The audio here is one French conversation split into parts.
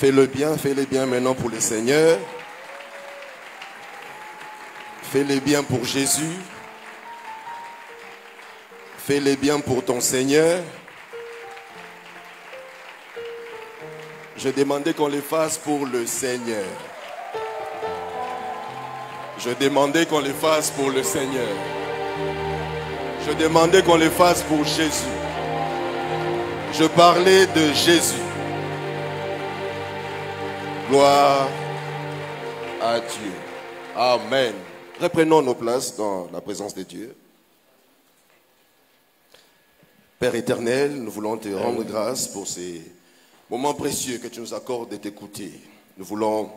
Fais-le bien maintenant pour le Seigneur. Fais-le bien pour Jésus. Fais-le bien pour ton Seigneur. Je demandais qu'on les fasse pour le Seigneur. Je demandais qu'on les fasse pour le Seigneur. Je demandais qu'on les fasse pour Jésus. Je parlais de Jésus. Gloire à Dieu. Amen. Reprenons nos places dans la présence de Dieu. Père éternel, nous voulons te rendre grâce pour ces moments précieux que tu nous accordes de t'écouter. Nous voulons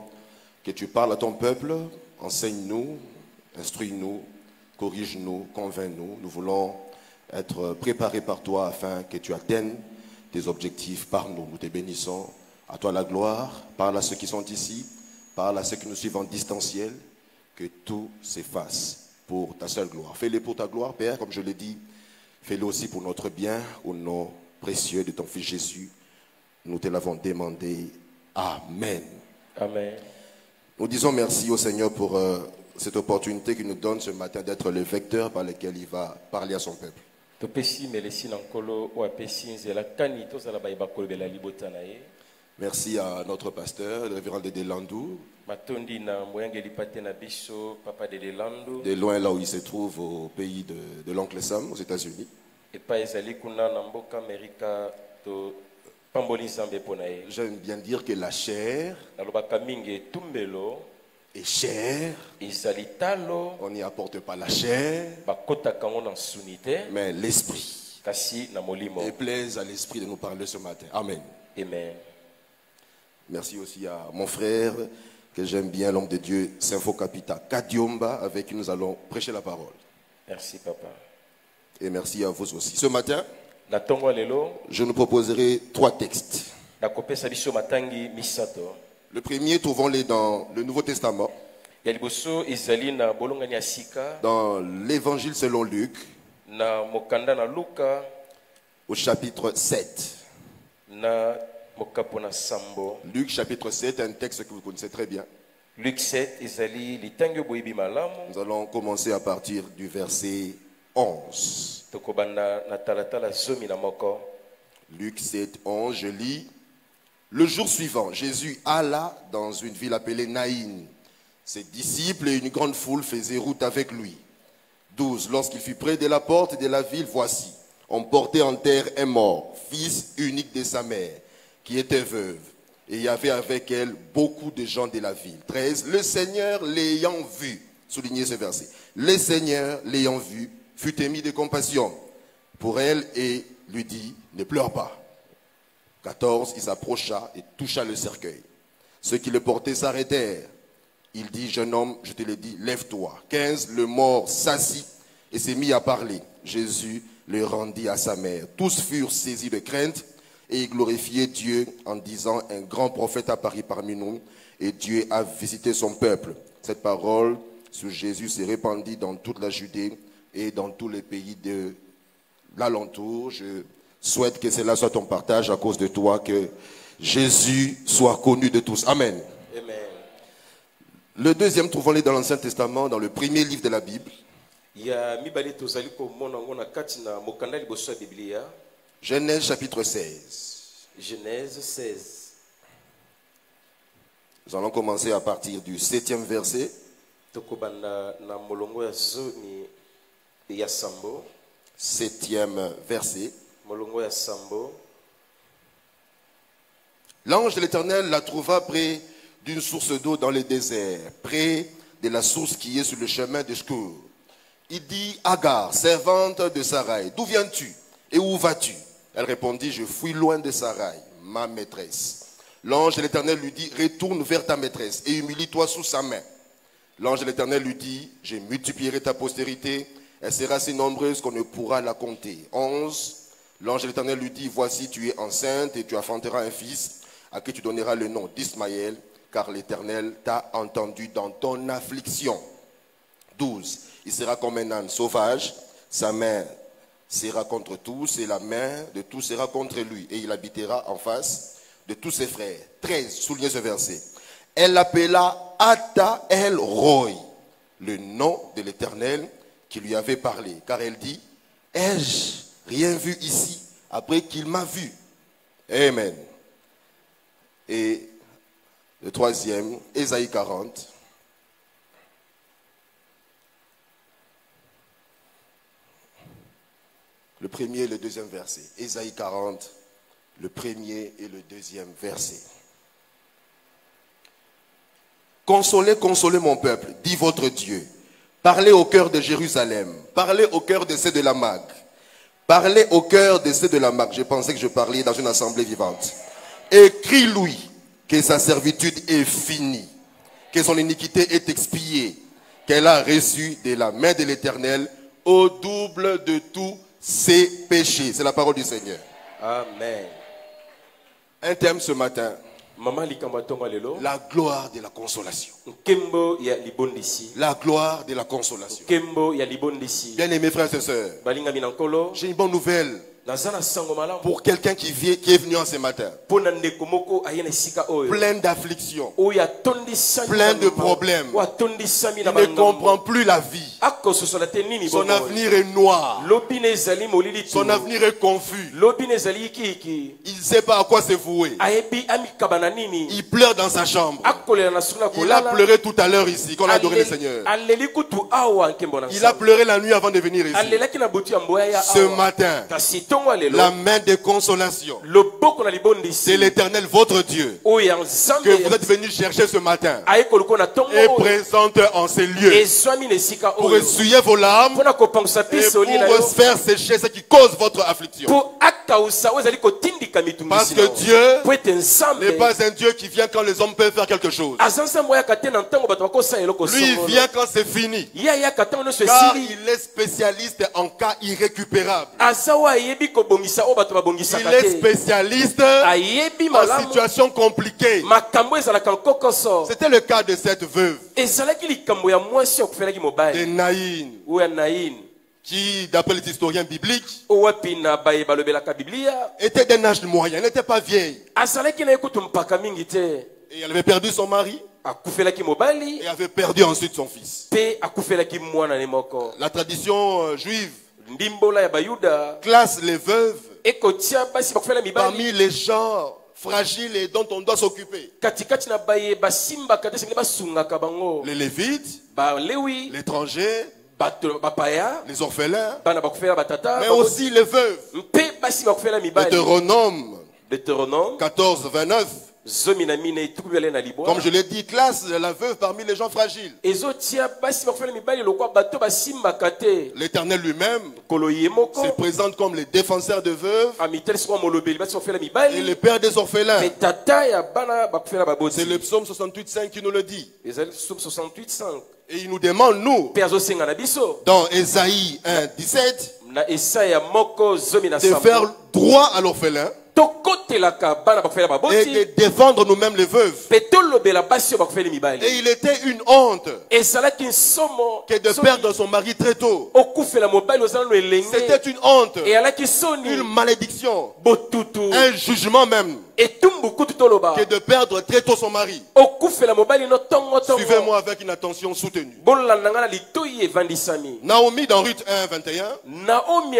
que tu parles à ton peuple, enseigne-nous, instruis-nous, corrige-nous, convainc-nous. Nous voulons être préparés par toi afin que tu atteignes tes objectifs par nous. Nous te bénissons. À toi la gloire. Parle à ceux qui sont ici. Parle à ceux qui nous suivent en distanciel. Que tout s'efface pour ta seule gloire. Fais-le pour ta gloire, Père, comme je l'ai dit. Fais-le aussi pour notre bien, au nom précieux de ton Fils Jésus. Nous te l'avons demandé. Amen. Amen. Nous disons merci au Seigneur pour cette opportunité qu'il nous donne ce matin d'être le vecteur par lequel il va parler à son peuple. Merci à notre pasteur, le révérend Dédé Landou, de loin là où il se trouve au pays de l'oncle Sam, aux États-Unis. J'aime bien dire que la chair est chère. On n'y apporte pas la chair, mais l'esprit. Et plaise à l'esprit de nous parler ce matin. Amen. Amen. Merci aussi à mon frère, que j'aime bien, l'homme de Dieu, Sinfo Capita Kadiomba, avec qui nous allons prêcher la parole. Merci, papa. Et merci à vous aussi. Ce matin, je nous proposerai 3 textes. Le premier, trouvons-les dans le Nouveau Testament, dans l'Évangile selon Luc, au chapitre 7. Luc chapitre 7, un texte que vous connaissez très bien. Luc 7, nous allons commencer à partir du verset 11. Luc 7, 11, je lis. Le jour suivant, Jésus alla dans une ville appelée Naïn. Ses disciples et une grande foule faisaient route avec lui. 12. Lorsqu'il fut près de la porte de la ville, voici, on portait en terre un mort, fils unique de sa mère, qui était veuve. Et il y avait avec elle beaucoup de gens de la ville. 13. Le Seigneur l'ayant vu, soulignez ce verset, le Seigneur l'ayant vu, fut ému de compassion pour elle et lui dit, ne pleure pas. 14. Il s'approcha et toucha le cercueil. Ceux qui le portaient s'arrêtèrent. Il dit, jeune homme, je te le dis, lève-toi. 15. Le mort s'assit et s'est mis à parler. Jésus le rendit à sa mère. Tous furent saisis de crainte et ils glorifiaient Dieu en disant, un grand prophète apparut parmi nous et Dieu a visité son peuple. Cette parole sur Jésus s'est répandue dans toute la Judée et dans tous les pays de l'alentour. Je souhaite que cela soit ton partage à cause de toi, que Jésus soit connu de tous. Amen. Amen. Le deuxième, trouvons-le dans l'Ancien Testament, dans le premier livre de la Bible. Genèse chapitre 16. Genèse 16. Nous allons commencer à partir du 7e verset. 7e verset. L'ange de l'Éternel la trouva près d'une source d'eau dans le désert, près de la source qui est sur le chemin de Shkour. Il dit, Agar, servante de Sarai, d'où viens-tu et où vas-tu? Elle répondit, je fuis loin de Sarai, ma maîtresse. L'ange de l'Éternel lui dit, retourne vers ta maîtresse et humilie-toi sous sa main. L'ange de l'Éternel lui dit, je multiplierai ta postérité, elle sera si nombreuse qu'on ne pourra la compter. 11. L'ange de l'Éternel lui dit, voici tu es enceinte et tu enfanteras un fils à qui tu donneras le nom d'Ismaël, car l'Éternel t'a entendu dans ton affliction. 12. Il sera comme un âne sauvage, sa main sera contre tous et la main de tous sera contre lui. Et il habitera en face de tous ses frères. 13, soulignez ce verset. Elle l'appela Ata El Roy, le nom de l'Éternel qui lui avait parlé. Car elle dit, ai-je rien vu ici après qu'il m'a vu? Amen. Et le troisième, Ésaïe 40. Le premier et le deuxième verset. Ésaïe 40, le premier et le deuxième verset. Consolez, consolez mon peuple, dit votre Dieu. Parlez au cœur de Jérusalem. Parlez au cœur de ceux de la Mag. Parlez au cœur de ceux de la Mag. Je pensais que je parlais dans une assemblée vivante. Écris-lui que sa servitude est finie, que son iniquité est expiée, qu'elle a reçu de la main de l'Éternel au double de tous ses péchés. C'est la parole du Seigneur. Amen. Un thème ce matin. Maman likambo tonga lelo. La gloire de la consolation. Nkembo ya libondisi. La gloire de la consolation. Nkembo ya libondisi. Bien aimés frères et sœurs, Balinga minankolo. j'ai une bonne nouvelle Nazana sango malamu. pour quelqu'un qui est venu en ce matin. Pona ndeko moko ayena sika oyo. Plein d'afflictions, Oya tondi sami. plein de problèmes. Wa tondi sami na Il ne bangambo. comprend plus la vie. Ako sosola te nini Son bomo. avenir est noir. Lobine ezali molili tu. Son avenir est confus. Lobine ezali iki. Il ne sait pas à quoi se vouer. Ayebi amikabana nini. Il pleure dans sa chambre. Akolela na suna Il a kolala. pleuré tout à l'heure ici, qu'on a adoré le Seigneur. Aleli kutu awa nkembo na. Il a pleuré la nuit avant de venir ici. Alelaki na botu ya mboya ya Ce awa. matin, Kasi tongo lelo. la main de consolation, Loboko na libondisi. c'est l'Éternel, votre Dieu, Oya nzambe. que vous êtes venu chercher ce matin Ayekoluko na tongo. et présente en ces lieux Ezwami na sika pour oyo. essuyer vos larmes Pona kopangsa et piso li na yo. pour faire sécher ce qui cause votre affliction. Po akausa ozali kotindika Parce mitumbisi. que Dieu Po ete nzambe. n'est pas un Dieu qui vient quand les hommes peuvent faire quelque chose. Azanza moya kate na ntango bato bakosa eloko Lui, il songolo. vient quand c'est fini. Ya ya kata ono se Car siri. il est spécialiste en cas irrécupérable. Azawa yebi ko bongisa o bato babongisa Il est kate. spécialiste Ayebi en malamu. situation compliquée. Makambo ezalaka nkokoso. C'était le cas de cette veuve Ezalaki likambo ya mwasi okufelaki de mobali. Naïn, Oya Naïn. qui, d'après les historiens bibliques, Owapi na baye balobelaka Biblia. était d'un âge moyen. Elle n'était pas vieille. Azalaki na ekutu mpaka mingi te. Et elle avait perdu son mari Akufelaki mobali. et avait perdu ensuite son fils. Pe akufelaki mwana ne moko. La tradition juive Ndimbola ya bayuda. classe les veuves Ekotia basi bakufela mibali. parmi les gens fragiles et dont on doit s'occuper. Katikati na baye basimba kate sengeli basungaka bango. Les Lévites, Ba lewi. l'étranger, Bato bapaya. les orphelins, Bana bakufela batata. mais aussi les veuves. Mpe basi bakufela mibali. Deutéronome Deutéronome. 14, 29. Zomi na mine tukubele na libwa. Comme je l'ai dit, classe la veuve parmi les gens fragiles. Ezotia basi bakufela mibali lokwa bato basimba kate. L'Éternel lui-même Kolo yemoko. se présente comme les défenseurs de veuves Amitel siko molobeli basi bakufela et mibali. les pères des orphelins. Mais tata ya bana bakufela baboti. C'est le psaume 68,5 qui nous le dit. Ezali somme 68:5. Et il nous demande, nous, Pe azosenga na biso. dans Ésaïe 1, 17, Na Esaya moko zomi na de faire sambo. droit à l'orphelin Tokotelaka bana bakufela et baboti. de défendre nous-mêmes les veuves. Pe tolobela basi oyo bakufela Et mibali. il était une honte Ezalaki nsomo. que de perdre son mari très tôt. Okufela mobali ozala no elenge. C'était une honte, Et alaki soni. une malédiction, Botutu. un jugement même, Etumbu kutu toloba. que de perdre très tôt son mari. Okufela mobali no tongo tongo. Suivez-moi avec une attention soutenue. Bolanda nga na litoyi evandisami. Naomi dans Ruth 1, 21, Naomi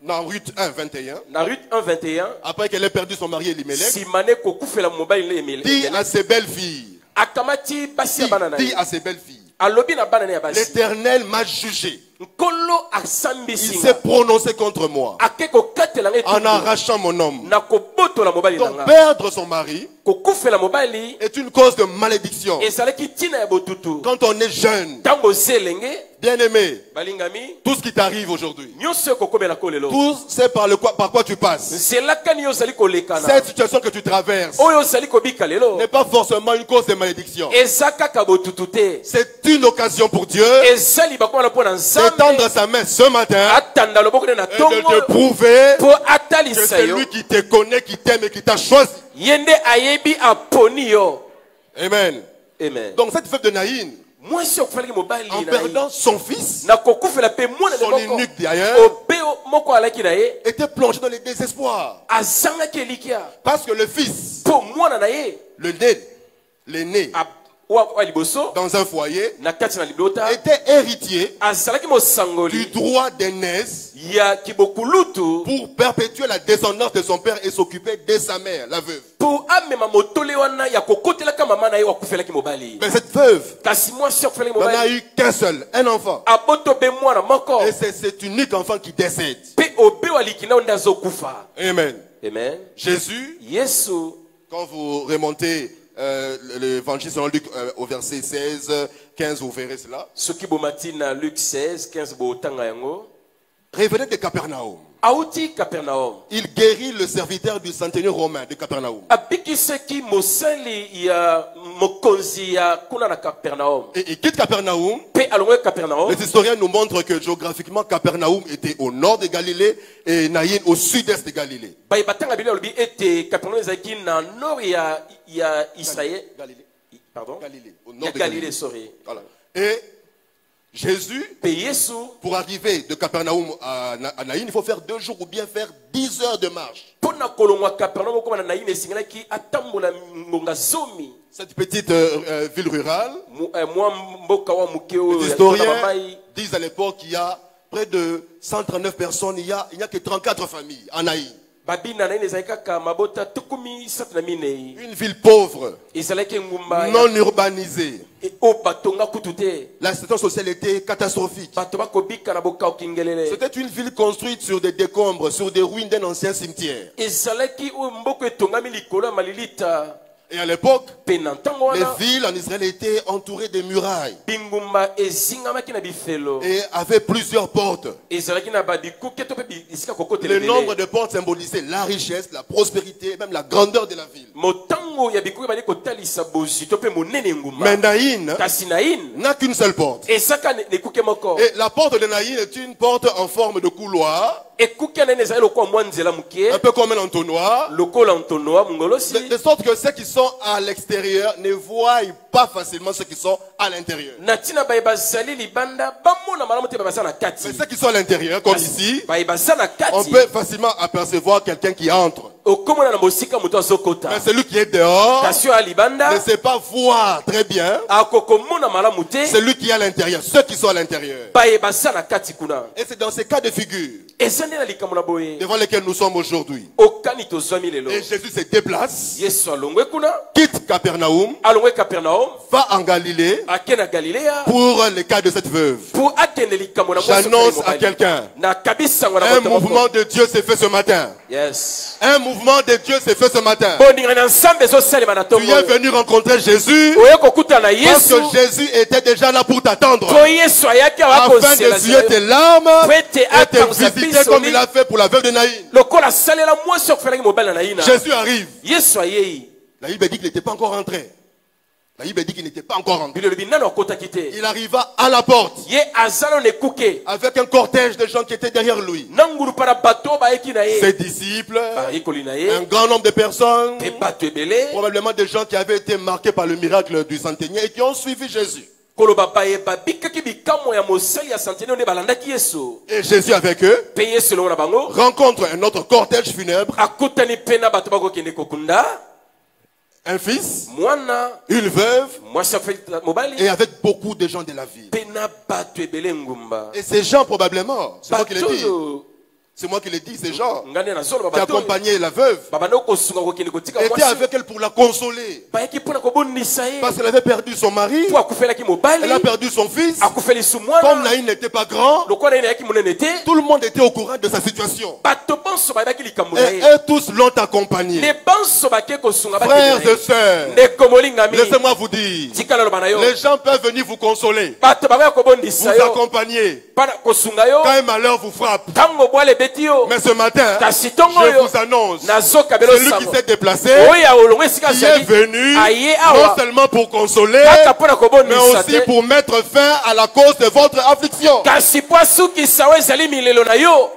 dans Ruth 1, 21, na Ruth 1:21. après qu'elle ait perdu son mari Elimelech, Simane kokufela mobali le emele. dit à ses belles filles, Akamati basi ya bana na dit ye. à ses belles filles, Alobi na bana na ya basi. l'Éternel m'a jugé. Nkolo Il asambisi s'est prononcé contre moi ake kokatela nga en etutu. arrachant mon homme. Na kobotola mobali na Donc nga. perdre son mari Kokufela mobali est une cause de malédiction. ezalaki tina ya botutu. Quand on est jeune, Ntango ozelenge bien aimé, balingami tout ce qui t'arrive aujourd'hui, nyonso ekokomela kolelo. tout c'est par quoi tu passes. Nzelaka ni ozali kolekana. Cette situation que tu traverses Oyo ozali kobika lelo. n'est pas forcément une cause de malédiction. Eza kaka botutu te. C'est une occasion pour Dieu Ezali bakoma mpo na nzambe. d'étendre sa main ce matin Atanda loboko na et de te tongo. prouver Po que atalisa c'est yo. lui qui te connaît, qui t'aime et qui t'a choisi. Yende ayebi aponi yo. Amen. Amen. Donc cette veuve de Naïn, Mwasi okufalaki mobali en na ye. perdant son fils, Na kokufela pe mwana son de moko. eunuque d'ailleurs, Obeo moko alaki na ye était plongé dans le désespoir. azangaki elikia Parce que le fils, mpo mwana na ye l'aîné, wa liboso dans un foyer, na kati na libota était héritier azalaki du mosangoli droit d'aînesse ya kibokulutu pour perpétuer la descendance de son père et s'occuper de sa mère, la veuve. mpo amema motole wana ya kokotelaka mama na ye wakufelaki mobali Mais cette veuve kasi mwasi akufelaki n'en a mobali eu qu'un seul, un enfant. aboto be mwana moko Et c'est cet unique enfant qui décède. mpe obewa likina nde azokufa. Amen. Amen. Jésus, Yesu quand vous remontez l'évangile selon Luc au verset 16, 15, vous verrez cela. soki bomati na Luc 16 15 botanga yango Revenez de Capernaum. auti Capernaum Il guérit le serviteur du centenier romain de Capernaum. abikisaki mosali ya mokonzi ya kuna na Capernaum Et il quitte Capernaum. mpe alongwe Capernaum. Les historiens nous montrent que géographiquement, Capernaum était au nord de Galilée et Naïn au sud-est de Galilée. baye batanga bino lobi ete Capernaum ezalaki na nord ya Israël. Galilée. Pardon? Galilée. Au Ya nord de Galilée, Galilée. sorry. Voilà. Et Jésus, Mpe Yesu pour arriver de Capernaum à Naïn, il faut faire 2 jours ou bien faire 10 heures de marche. mpona kolongwa Capernaum okoma na Naini esingelaki atambola ngonga zomi. Cette petite ville rurale, Mwa mboka wa muke oyo les ya historiens Tona Bamai. disent à l'époque qu'il y a près de 139 personnes, il n'y a que 34 familles en Naïn. babina na ine ezalaki kaka mabota tukumi satu na minei Une ville pauvre, ezalaki ngumba non urbanisée. oyo batonga kutu te La situation sociale était catastrophique. bato bakobika na bokauki ngelele C'était une ville construite sur des décombres, sur des ruines d'un ancien cimetière. ezalaki oyo mboka etongami likolo ya malilita Et à l'époque, mpe na ntango les wana villes en Israël étaient entourées de murailles bingumba ezingamaki na bifelo et avaient plusieurs portes. ezalaki na babikuke to mpe esika kokotela Le nombre ebele de portes symbolisait la richesse, la prospérité, et même la grandeur de la ville. motango ya bikuke bali kotalisa bozwi to mpe monene ngumba Mais Naïn kasi naine n'a qu'une seule porte. ezaka nekuke moko Et la porte de Naïn est une porte en forme de couloir, ekuke ya naine ezali lokola mwa nzela moke un peu comme un entonnoir, lokola ntonoa mongolosi de sorte que ceux qui sont à l'extérieur ne voient pas facilement ceux qui sont à l'intérieur. na ntina baye bazali libanda bamona malamu te baza na kati Mais ceux qui sont à l'intérieur, comme ici, baye baza na on kati peut facilement apercevoir quelqu'un qui entre. okomona na mosika moto azokota Mais celui qui est dehors kasi oyo ya libanda ne sait pas voir très bien akokomona malamu te celui qui est à l'intérieur, ceux qui sont à l'intérieur. baye baza na kati kuna Et c'est dans ces cas de figure eza nde na likambo na boye devant lesquels nous sommes aujourd'hui. okani tozwami lelo Et Jésus se déplace, yesu alongwe kuna quitte Capernaum, alongwe Capernaum va en Galilée ake na galilea pour le cas de cette veuve. po akende likambo na mwasi J'annonce mobali. à quelqu'un, na kabisango na un moto moko. mouvement de Dieu s'est fait ce matin. Yes. Un mouvement de Dieu s'est fait ce matin. boninga na nzambe ezosalema na Tu ntongo es venu rencontrer Jésus oye kokuta na parce yesu que Jésus était déjà là pour t'attendre, po yesu ayaki awa afin kozela d'essuyer tes larmes Pwete et te apangusa visiter biso comme ni- il a fait pour la veuve de Naïn. lokola asalela mwasi okufelaki mobali na naina Jésus arrive. yesu ayei La Bible dit qu'il n'était pas encore rentré. La Bible dit qu'il n'était pas encore rentré. bilolobi nano akotaki te Il arriva à la porte ye aza nano ekuke avec un cortège de gens qui étaient derrière lui. na ngulupa na bato oyo bayeki na Ses ye disciples, bayekoli na ye un grand nombre de personnes, mpe bato ebele probablement des gens qui avaient été marqués par le miracle du centenier et qui ont suivi Jésus. koloba baye babikaki bikamwa ya mosali ya santene nde balandaki yesu Et Jésus avec eux mpe yesu elongo na bango rencontre un autre cortège funèbre, akutani mpe na bato bakokende kokunda un fils, mwana une veuve mwasi akufeli mobali et avec beaucoup de gens de la ville. mpe na bato ebele ngumba Et ces gens probablement, c'est moi qui le bato dis, oyo c'est moi qui le dis, ces gens ngani nazoloba qui bato oyo accompagnaient la veuve babanda kosunga kokende kotika étaient mwasi avec elle pour la consoler. bayaki mpona kobondisa ye Parce qu'elle avait perdu son mari, po akufelaki mobali elle a perdu son fils. akufelisu Comme mwana Naïn n'était pas grand, lokola naye nayaki monene te tout le monde était au courant de sa situation. bato bonso bayebaki likambo na Et ye eux tous l'ont accompagné. nde bonso bake kosunga Frères et bakende sœurs, ndeko molingami laissez-moi vous dire, tikala loba na yo les gens peuvent venir vous consoler, bato bakoya vous kobondisa yo accompagner mpona kosunga yo quand un malheur vous frappe. ntango bwala ebeti yo Mais ce matin, kasi ntongo je oyo vous annonce, nazokabela celui qui osango s'est déplacé, oyo olongo esika qui est azali venu aye non awa seulement pour consoler, kaka mpona mais kobondisa aussi te pour mettre fin à la cause de votre affliction. kasi po asukisa oyo ezali milelo na yo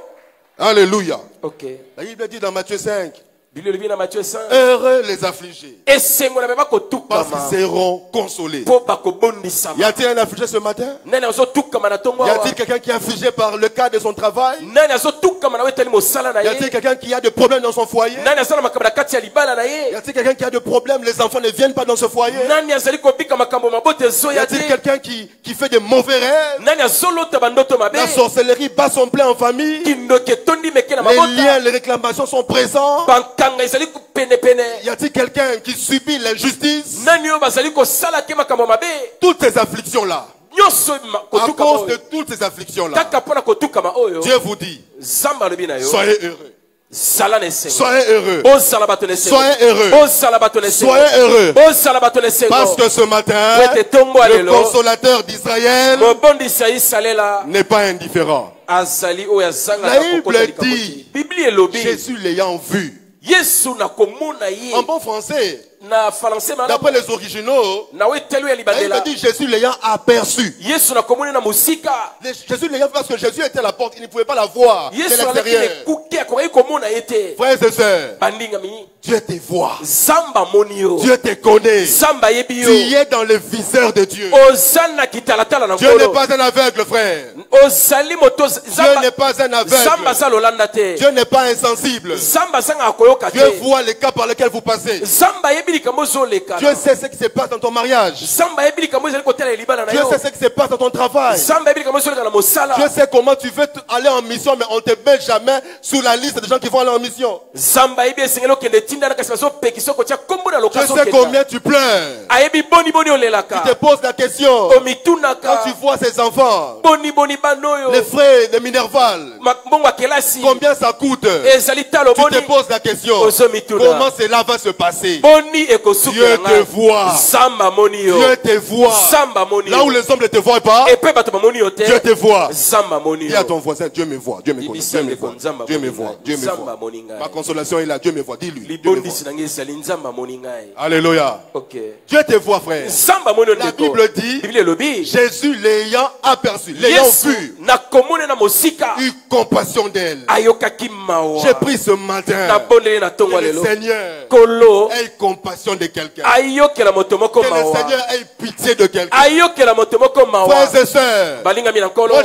Alléluia. ok La Bible dit dans Matthieu 5, Bible elobi na Matthieu 5. Heureux les affligés, Esengo na beba parce kotukama. qu'ils seront consolés. Po bakobondisama. Y a-t-il un affligé ce matin? Nani azotukama na tongo Y awa. a-t-il quelqu'un qui est affligé par le cas de son travail? Nani azotukama na wetali mosala na Y a-t-il ye. quelqu'un qui a des problèmes dans son foyer? Nani azala makambo na kati ya libala na Y ye. a-t-il quelqu'un qui a des problèmes? Les enfants ne viennent pas dans ce foyer. Nani azali kobika makambo mabote Y ezoya a-t-il te. quelqu'un qui fait des mauvais rêves? Nani azolota bandoto mabe. La sorcellerie bat son plein en famille. Kindoki etondi meke na Les mabota. liens, les réclamations sont présents. Bankanga ezali pene pene. Y a-t-il quelqu'un qui subit l'injustice? Nani oyo bazali kosala ke makambo mabe. Toutes ces afflictions-là, Nyonso à kotukama cause de oyo. toutes ces afflictions-là, Kaka mpona kotukama oyo. Dieu vous dit, Zamba alobi na yo. soyez heureux. Zala na esengo. Soyez heureux. Bozala bato na esengo. Soyez heureux. Bozala bato na esengo. Soyez heureux. Bozala bato na esengo. Parce que ce matin, Wete tongo le alelo. consolateur d'Israël Mobondisi ya Isalela. n'est pas indifférent. Azali oyo azanga La na Bible kokota likambo dit, te. Biblia elobi. Jésus l'ayant vu. Yesu na komona ye. En bon français, Na français d'après malamu. les originaux, Na wetelu ya la Bible libandela. dit Jésus l'ayant aperçu. Yesu na komona na musika. Jésus l'ayant vu parce que Jésus était à la porte, il ne pouvait pas la voir de Yesu alaki l'extérieur. lekuke akoki komona ye te. Frères et sœurs, Bandingami. Dieu te voit. Zamba moni yo. Dieu te connaît. Zamba yebi yo. Tu es dans le viseur de Dieu. Ozana kitalatala na Dieu n'est nkolo. pas un aveugle, frère. Ozali moto Dieu n'est pas un Zamba aveugle. za lolanda te. Dieu n'est pas insensible. Zamba zanga akoyoka Dieu te. voit les cas par lesquels vous passez. Zamba yebi likambo zoleka. Dieu sait ce qui se passe dans ton mariage. Zamba yebi likambo ezali kotala libala na Dieu yo. sait ce qui se passe dans ton travail. Zamba yebi likambo zoleka na mosala. Dieu sait comment tu veux aller en mission, mais on ne te met jamais sous la liste des gens qui vont aller en mission. Zamba yebi esengeli okende tinda na kasi bazopekisa okotia kombo na Dieu lokaso sait okenda. combien tu pleures. Ayebi boni boni olelaka. Tu te poses la question. Omitunaka. Quand tu vois ces enfants, Boni boni banoyo. les frais de Minerval, Mbongo ya kelasi. combien ça coûte? Ezali talo Tu boni. te poses la question. Ozomituna. Comment cela va se passer? Boni ekosuka Dieu na te ngai. voit. Zamba moni yo. Dieu te voit. Zamba moni Là où yo. les hommes ne te voient pas, Epe bato bamoni yo te. Dieu te voit. Zamba moni Dis à yo. ton voisin, Dieu me voit, Dieu me connaît, Dieu me voit, Dieu me voit, Dieu me Zamba voit. moni ngai. Ma consolation est là, Dieu me voit, dis-lui. Dieu me voit. Libondisi na ngai ezali nzamba moni ngai. Alléluia. Ok. Dieu te voit, frère. Zamba moni La ondeko. Bible dit, Biblia elobi. Jésus l'ayant aperçu, l'ayant Yesu vu, na komone na mosika. eu compassion d'elle. Ayokaki mawa. J'ai pris ce matin Na bondeli na tongo que le lelo. Seigneur Kolo. ait compassion de quelqu'un. Ayokela moto moko Que le mawa. Seigneur ait pitié de quelqu'un. Ayokela moto moko mawa. Frères et sœurs, Balingami na nkolo. moi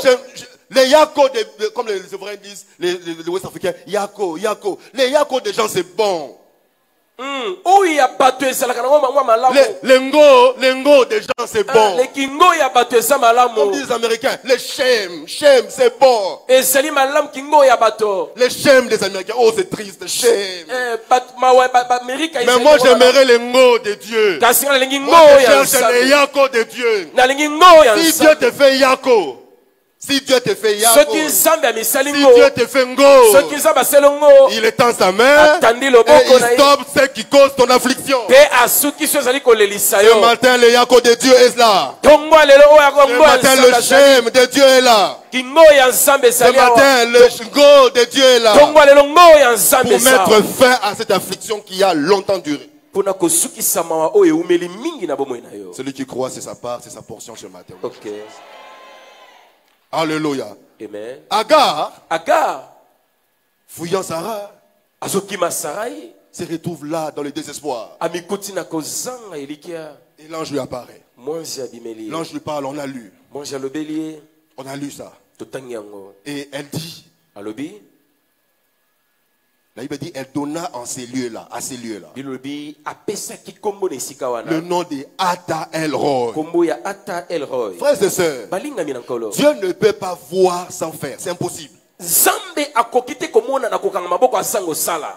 les Yako, comme les souverains disent, les Ouest africains, Yako. Les Yako des gens c'est bon. Oyo ya bato ezalaka nango mangwa malamu. Les Ngo des gens c'est bon. Lekingo ya bato eza Comme malamu. disent les Américains, les Shem c'est bon. Ezali malamu kingo ya bato. Les Shem des Américains, oh c'est triste, Shem. Amerika Mais moi j'aimerais les Ngo de Dieu. kasi nga nalingi Moi ngo je ya cherche les nsambe. Yako de Dieu. Nalingi ngo ya Si Dieu nsambe. te fait Yako, si Dieu te fait Yako, Soki nzambe amisali si ngo. Dieu te fait Ngo, Soki nzambe asali ngo. il étend sa main Atandi et loboko na il ye. stoppe ce qui cause ton affliction. Pe asuki so ezali kolelisa Ce yo. matin, le Yako de Dieu est là. Tongo lelo oyo Ce ngo ya matin, le nsambe. Shem de Dieu est là. Kingo ya nsambe Ce ezali awa. matin, le Ngo de Dieu est là. Tongo lelo ngo ya nsambe Pour ezali. mettre fin à cette affliction qui a longtemps duré. Pona kosukisa mawa oyo eumeli mingi na bomoi na yo. Celui qui croit, c'est sa part, c'est sa portion ce matin. Ok. Alléluia. Amen. Agar, Agar fouillant Sarah, azokima Sarai se retrouve là dans le désespoir. amikuti na kozanga elikia. Et l'ange lui apparaît. Mwanzi abimeli. L'ange lui parle, on a lu. Mwanzi alobeli On a lu ça. totangi yango. Et elle dit, Alobi la Bible dit, elle donna en ces lieux-là, à ces lieux-là, bilobi apesaki kombo na esika le wana. nom de Ata El Roy. Kombo ya Ata Elroy. Frères et sœurs, Balingami na nkolo. Dieu ne peut pas voir sans faire. C'est impossible. Zambe akoki te komona na kokanga maboko asango sala.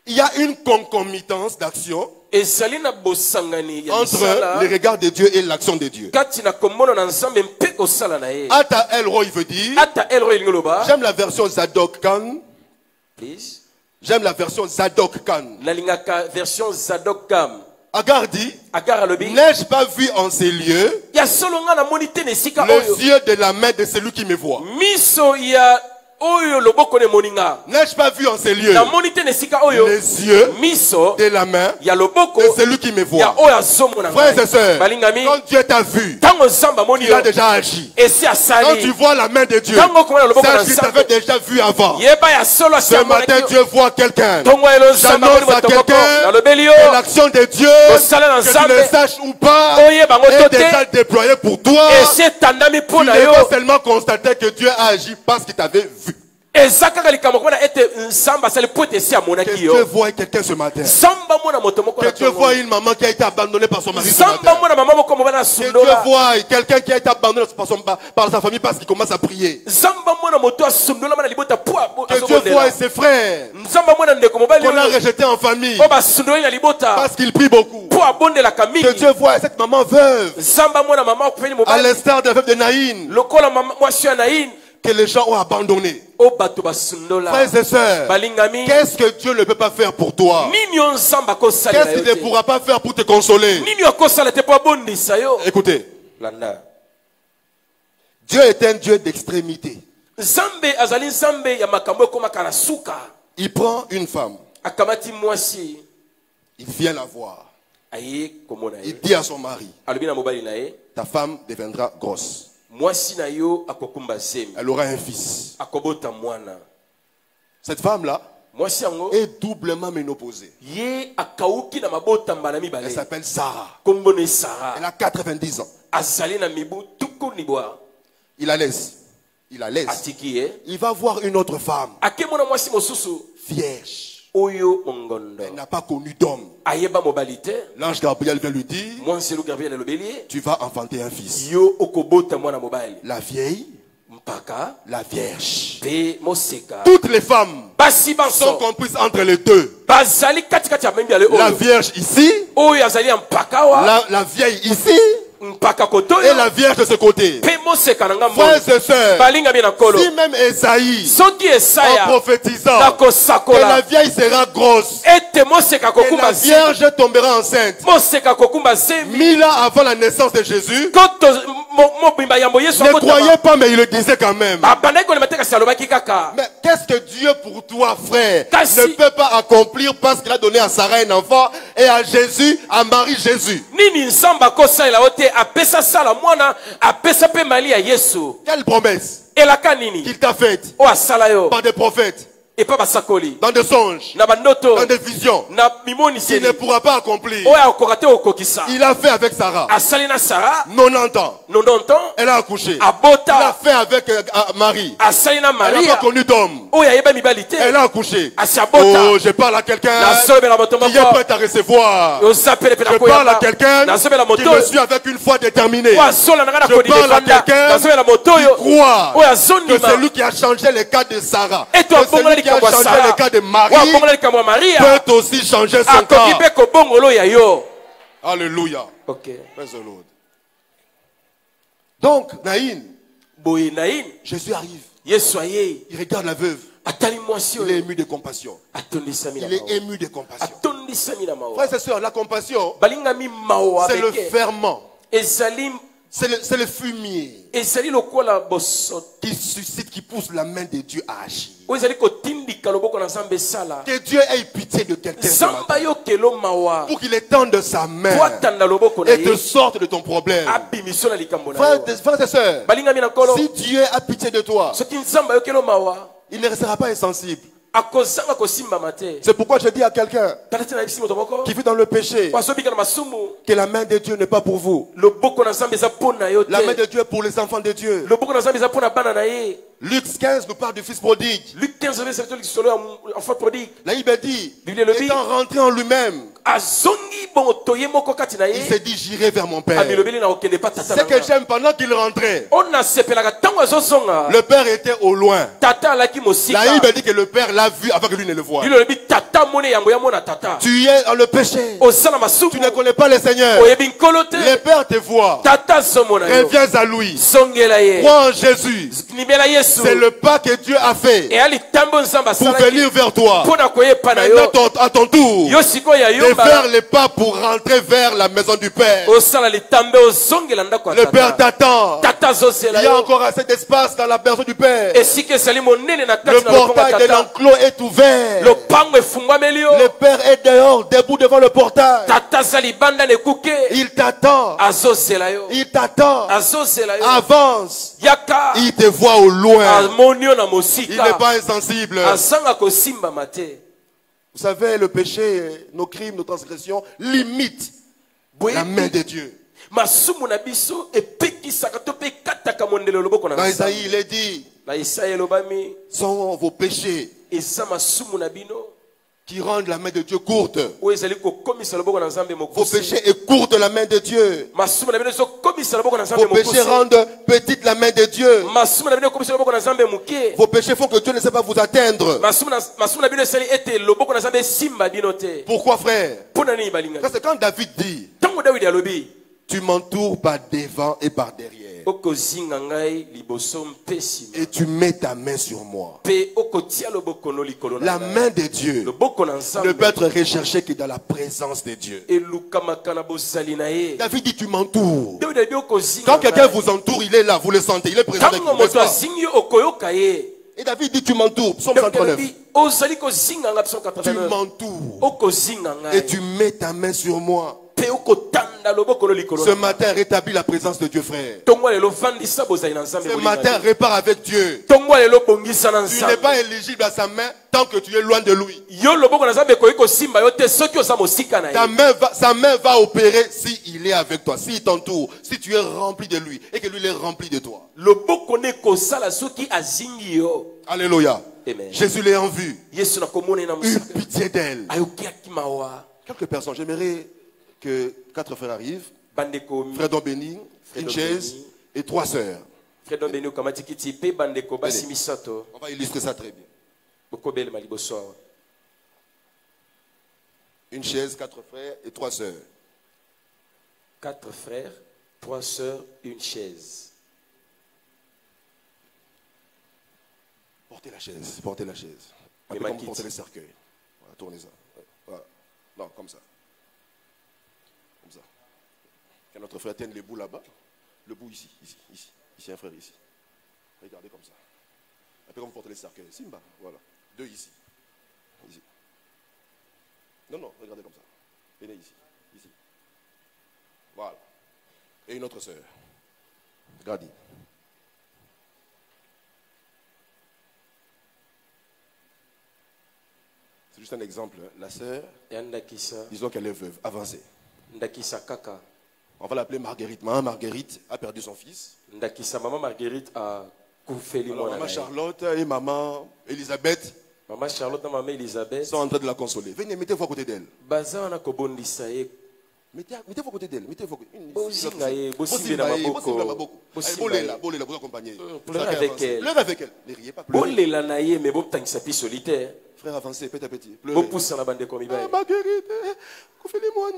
Il y a une concomitance d'action Ezali na bosangani ya entre misala. le regard de Dieu et l'action de Dieu. Kati na komona na nzambe mpe kosala na ye. Ata El Roy veut dire, Ata Elroy ngoloba. j'aime la version Zadok Khan, Please. j'aime la version Zadok Khan. Nalingaka version Zadok Gam. Agar dit, Agar alobi. n'ai-je pas vu en ces lieux Ya solonga na monite na esika les oyo. yeux de la main de celui qui me voit? Miso ya oyo loboko ne moninga N'ai-je pas vu en ces lieux na monite ne sika oyo les yeux miso de la main ya loboko de celui qui me ya voit? oyo azomona Frères et sœurs, balingami quand Dieu t'a vu, tango nzamba moni il a yo déjà agi. esi Quand asali tu vois la main de Dieu, tango komona loboko na sache qu'il t'avait nzambe déjà vu avant. yeba ya solo Ce matin, Dieu voit quelqu'un. tongo elo nzamba moni J'annonce à motoko quelqu'un na lobeli yo que l'action de Dieu, kosala na que tu nzambe le saches ou pas, oye bango est to déjà te déployée pour toi. esi etandami Tu mpo na ne yo peux seulement constater que Dieu a agi parce qu'il t'avait vu. eza kaka likambo komona ete nzambe asali po ete esi Que amonaki Dieu yo voit quelqu'un ce matin. nzamba mona moto moko Que na Dieu tongo voit une maman qui a été abandonnée par son mari ce nzamba matin. mona mama moko mobana Que Dieu sundola voit quelqu'un qui a été abandonné par sa famille parce qu'il commence à prier. nzamba mona moto asundola mana libota po Que Dieu voit ses frères nzamba mona ndeko mobali qu'on a oyo rejetés en famille oyo basundoli na libota parce qu'ils prient beaucoup. po abondelaka Que mingi Dieu voit cette maman veuve, nzamba mona mama opeli à mobali l'instar de la veuve de Naïn, lokola mwasi ya naini que les gens ont abandonné. oyo bato basundola Frères et sœurs, balingami qu'est-ce que Dieu ne peut pas faire pour toi? nini yo nzambe akosalela Qu'est-ce yo qu'il ne te pourra pas faire pour te consoler? nini akosala te po abondisa yo Écoutez, landa Dieu est un Dieu d'extrémité. nzambe azali nzambe ya makambo ekomaka na suka Il prend une femme, akamati mwasi il vient la voir. aye komona ye Il dit à son mari, alobi na mobali na ye ta femme deviendra grosse. mwasi na yo akokumba zemi Elle aura un fils. akobota mwana Cette femme-là mwasi yango est doublement ménopausée. ye akauki na mabota mbala Elle mibale s'appelle Sarah. kombo ne sara Elle a 90 ans. azali na mibu tuku nibwa Il la laisse. Il la laisse. atiki ye Il va voir une autre femme, akemona mwasi mosusu vierge. oyo mongondo Elle n'a pas connu d'homme. ayeba mobali te L'ange Gabriel vient lui dire, mwanselu gabriel alobeli ye tu vas enfanter un fils. yo okobota mwana mobali La vieille, mpaka la vierge. mpe moseka Toutes les femmes basi sont banso comprises entre les deux. bazali katikati ya mibale La oyo vierge ici, oyo azali ya mpaka wa la vieille ici, mpaka koto et oyo la vierge de ce côté. mpe moseka na nga Frères mbongo et sœurs, balingami na nkolo si même Esaïe, soki en esaya prophétisant, na que la kosakola vieille sera grosse, ete moseka et la kokumba zemi vierge tombera enceinte, moseka kokumba zemi 1000 ans avant la naissance de Jésus, koto mobimba yambo yesu ne akotama croyez pas, mais il le disait quand même. babandaki kolema te kasi alobaki kaka Mais qu'est-ce que Dieu pour toi, frère, Kasi- ne peut pas accomplir parce qu'il a donné à Sarah un enfant et à Jésus, à Marie Jésus? nini nzambe akosalela yo te apesa sala mwana apesa mpe mali ya yesu Quelle promesse elaka nini qu'il t'a faite oyo asala yo par des prophètes, epa basakoli dans des songes, na bandoto dans des visions, na qu'il ne mimoniseli pourra pas accomplir. oyo akoka te okokisa Il a fait avec Sarah. asali na sara 90 ans. 90 ans Elle a accouché. Il abota a fait avec Marie. asali na Elle n'a maria pas connu d'homme. oyo ayeba mibali te Elle a accouché. asi abota Oh, je parle à quelqu'un nazobela moto qui est moko prêt à recevoir. oza pele mpe Je parle à nakoyaba quelqu'un nazobela qui moto me oyo suit avec une foi déterminée. oyo azola nanga na Je parle à kodifanda quelqu'un nazobela moto qui oyo croit oyo que azondima celui qui a changé le cas de Sarah, Et toi, que celui qui a bongola changé Sarah. le cas de Marie, oyo abongola likambo ya maria peut aussi changer son akoki cas. mpe kobongolo ya yo Alléluia. okay. Praise the Lord. Donc, Naïn, boye na ini Jésus arrive. yesu ayei Il regarde la veuve. atali mwasi Il est oyo ému de compassion. atondisami na Il est mawa ému de compassion. atondisami na mawa Frères et sœurs, la compassion, balingami mawa c'est le beke ferment. ezali C'est le fumier ezali lokola bosoto qui suscite, qui pousse la main de Dieu à agir. oyo ezali kotindika loboko na nzambe esala Que Dieu ait pitié de quelqu'un ce nzambe matin, ayokelo mawa pour qu'il étende sa main po atanda loboko na et te ye sorte de ton problème. abimiso na likambo na Frères yo et sœurs, balingami na nkolo si Dieu a pitié de toi, soki nzambe ayokelo mawa il ne restera pas insensible. akozanga kosimbama te C'est pourquoi je dis à quelqu'un tala te na yebisi moto moko qui vit dans le péché po azobika na masumu que la main de Dieu n'est pas pour vous. loboko na nzambe eza mpo na yo La main te de Dieu est pour les enfants de Dieu. loboko na nzambe eza mpo na bana na ye Luc 15 nous parle du fils prodigue. Luc 15 verset lisolo ya enfant prodigue La Bible dit, Bible le dit. étant rentré en lui-même, azongi bongo toye moko kati na il ye s'est dit, j'irai vers mon père. amilobeli na okende pa tata Ce na que nga j'aime, pendant qu'il rentrait, oyo nasepelaka ntango azozonga le père était au loin. tata alaki La mosika Bible dit que le père l'a vu avant que lui ne le voie. bino lobi tata mone yango ya mona tata Tu es dans le péché. oza na masumu Tu ne connais pas le Seigneur. oyebi nkolo te Le père te voit. tata azomona yo Reviens à lui. zongela ye Crois en Jésus. nimela yesu C'est le pas que Dieu a fait eya litambo nzambe pour asalaki venir vers toi. mpo na koyepa na Maintenant, yo à ton tour, yo sikoyo ya de faire yomba les pas pour pour rentrer vers la maison du Père. osala litambe ozongela ndako ya Le Père t'attend. tata azozela Il y a yo encore assez d'espace dans la maison du Père. esika ezali monene na Le kati na lokongo portail ya de tata l'enclos est ouvert. lopango efungwameli yo Le Père est dehors, debout devant le portail. tata aza libanda na ekuke Il t'attend. azozela yo Il t'attend. azozela yo Avance. yaka Il te voit au loin. amoni yo na Il n'est mosika pas insensible. azanga kosimbama te Vous savez, le péché, nos crimes, nos transgressions limitent la main de Dieu. masumu na biso epekisaka to mpe ekataka mondelo loboko na Dans Nzambe. Isaïe, il est dit, na Isaïe elobami sont vos péchés eza masumu na bino qui rendent la main de Dieu courte. oyo ezali kokomisa loboko na Nzambe Vos mokusi péchés écourtent la main de Dieu. masumu na bino ezokomisa loboko na Nzambe Vos péchés mokusi rendent petite la main de Dieu. masumu na bino ekomisa loboko na Nzambe moke Vos péchés font que Dieu ne sait pas vous atteindre. masumu na bino esali ete loboko na Nzambe esimba bino te Pourquoi, frère? mpona nini balinga Parce que quand David dit, ntango Dawidi alobi tu m'entoures par devant et par derrière, okozinga ngai liboso mpe nsima et tu mets ta main sur moi. mpe okotia loboko no likolo na La ngai. main de Dieu loboko na ne Nzambe peut être recherchée que dans la présence de Dieu. elukamaka na bozali na ye David dit, tu m'entoures. Dawidi alobi okozinga Quand quelqu'un ngai. vous entoure, il est là, vous le sentez, il est présent avec ntango vous. n'est-ce moto pas? azingi yo okoyoka ye Et David dit, tu m'entoures. Psaume Dawidi 139. alobi ozali kozinga nga psalm Tu 89 m'entoures okozinga et ngai tu mets ta main sur moi. mpe okotanda loboko no likolo Ce na matin, rétablis la présence de Dieu, frère. tongo lelo vandisa bozali na Nzambe Ce bolinga matin, te. répare avec Dieu. tongo lelo bongisa na Tu n'es Nzambe pas éligible à sa main tant que tu es loin de lui. yo loboko na Nzambe ekoki kosimba yo te soki oza mosika na ye Sa main va opérer si il est avec toi, s'il t'entoure, si tu es rempli de lui et que lui il est rempli de toi. loboko ne ekosala soki azingi yo Alléluia. Amen. Jésus l'a en vue. yesu nakomona ye na Eu mosika pitié d'elle. ayokiaki mawa Quelques personnes, j'aimerais que 4 frères arrivent. bandeko Frère Don Béni, une chaise et 3 sœurs. fredo beni okamati kiti mpe bandeko basi misato On va illustrer ça très bien. bokobelema liboso awa Une chaise, 4 frères et 3 sœurs. 4 frères 3 sœurs une chaise Portez la chaise, portez la chaise. Mais Comme ma portez kit. le cercueil. Voilà, tournez ça. Voilà. Non, comme ça. Comme ça. Que notre frère tienne les bouts là-bas. Le bout ici, ici, ici. Ici, un frère ici. Regardez comme ça. Après, comme portez le cercueil. Simba, voilà. 2 ici. Ici. Non, non, regardez comme ça. Venez ici. Ici. Voilà. Et une autre sœur. Regardez. C'est juste un exemple. La sœur, ya ndakisa disons qu'elle est veuve. Avancez. ndakisa kaka On va l'appeler Marguerite. Maman Marguerite a perdu son fils. ndakisa mama Marguerite akufeli Alors, mwana maman na ye. Charlotte et maman Elisabeth mama Charlotte na mama Elisabeth sont en train de la consoler. Venez, mettez-vous à côté d'elle. baza wana kobondisa ye Mettez-vous à côté d'elle. Mettez-vous à côté. bozinga ye bosimbe na maboko bosimba ye. Bolela, vous accompagnez. Pleurez avec elle. Pleurez avec elle. Ne riez pas. Pleurez. bolela na ye me botangisa pisoli te Frère, avancez petit à petit. Pleurez. bopusa na bandeko Ah, mibale Marguerite, kufeli-moi,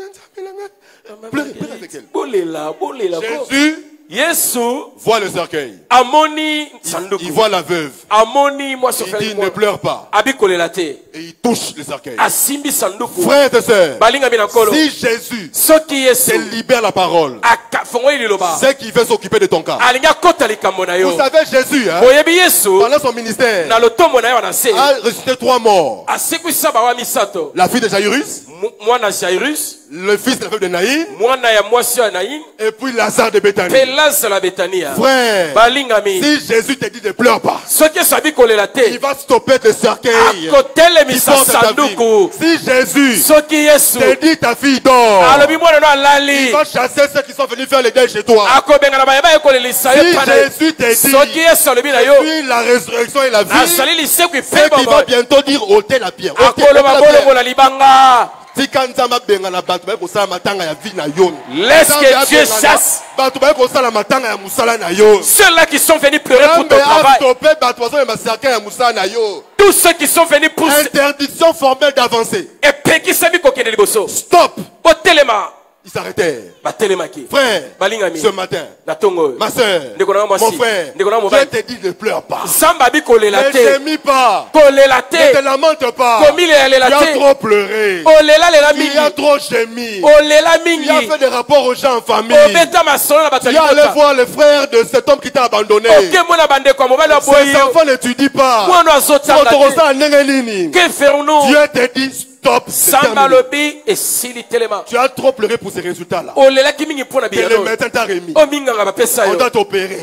pleurez, pleurez avec elle. bolela Jésus yesu voit le cercueil. amoni Il sanduku voit la veuve. amoni mwasi Il ofeli dit ne mwana pleure pas. abikolela te Et il touche le cercueil. asimbi sanduku Frères et sœurs, balingami na nkolo si Jésus soki yesu te libère la parole, akafongoli liloba c'est qu'il veut s'occuper de ton cas. alingi akota likambo na yo Vous savez, Jésus, hein, boyebi yesu pendant son ministère, na lotombo na ye wana se a ressuscité 3 morts. asekwisa bawa misato La fille de Jairus, mwana jairus le fils de la femme de Naïn, mwana ya mwasi ya nain et puis Lazare de mpe Béthanie. lazaro ya betania Frère, balingami si Jésus te dit ne pleure pas, soki yesu abikolela il te va stopper le cercueil. akotelemisa qui porte ta sanduku fille. Si Jésus soki yesu te dit ta fille dort, alobi mwana no il alali va chasser ceux qui sont venus faire le deuil chez toi. akobenga na bayeba ekolelisa Si ye pana Jésus te dit, soki yesu alobi na yo puis la résurrection et la vie, nazali liseku c'est qu'il va ipemba bientôt dire ôtez la pierre. Ôtez akoloba la pierre. bolongola libanga Tika nzamba benga na bato baye kosala matanga ya vie na yo. Laisse que Dieu chasse bato baye kosala matanga ya musala na yo. ceux-là qui sont venus pleurer pour ton Nzambe travail atope bato bazo ma cercueil ya musala na yo. tous ceux qui sont venus pour Interdiction formelle d'avancer. epekisami kokende liboso Stop. botelema Ils s'arrêtèrent. batelemaki Frère, balingami ce matin, na tongo ma soeur, mon frère, Dieu te dit ne pleure pas. Nzambe abi kolela Ne te gémis pas. kolela Ne te te lamente pas. komilelela Tu as te trop pleuré. olela lela Tu as mingi trop gémi. olela Tu as mingi fait des rapports aux gens en famille. obeta masolo na bato Tu ya es allé libota voir le frère de cet homme qui t'a abandonné. okemona bandeko ya mobali aboyi Ces enfants n'étudient pas. mwana azotanga te que ferons-nous Dieu te dit stop. c'est Nzambe terminé. alobi esili telema Tu as trop pleuré pour ces résultats-là. olelaki mingi mpo na Que le bilano médecin t'a remis. o minganga bapesa On yo doit t'opérer.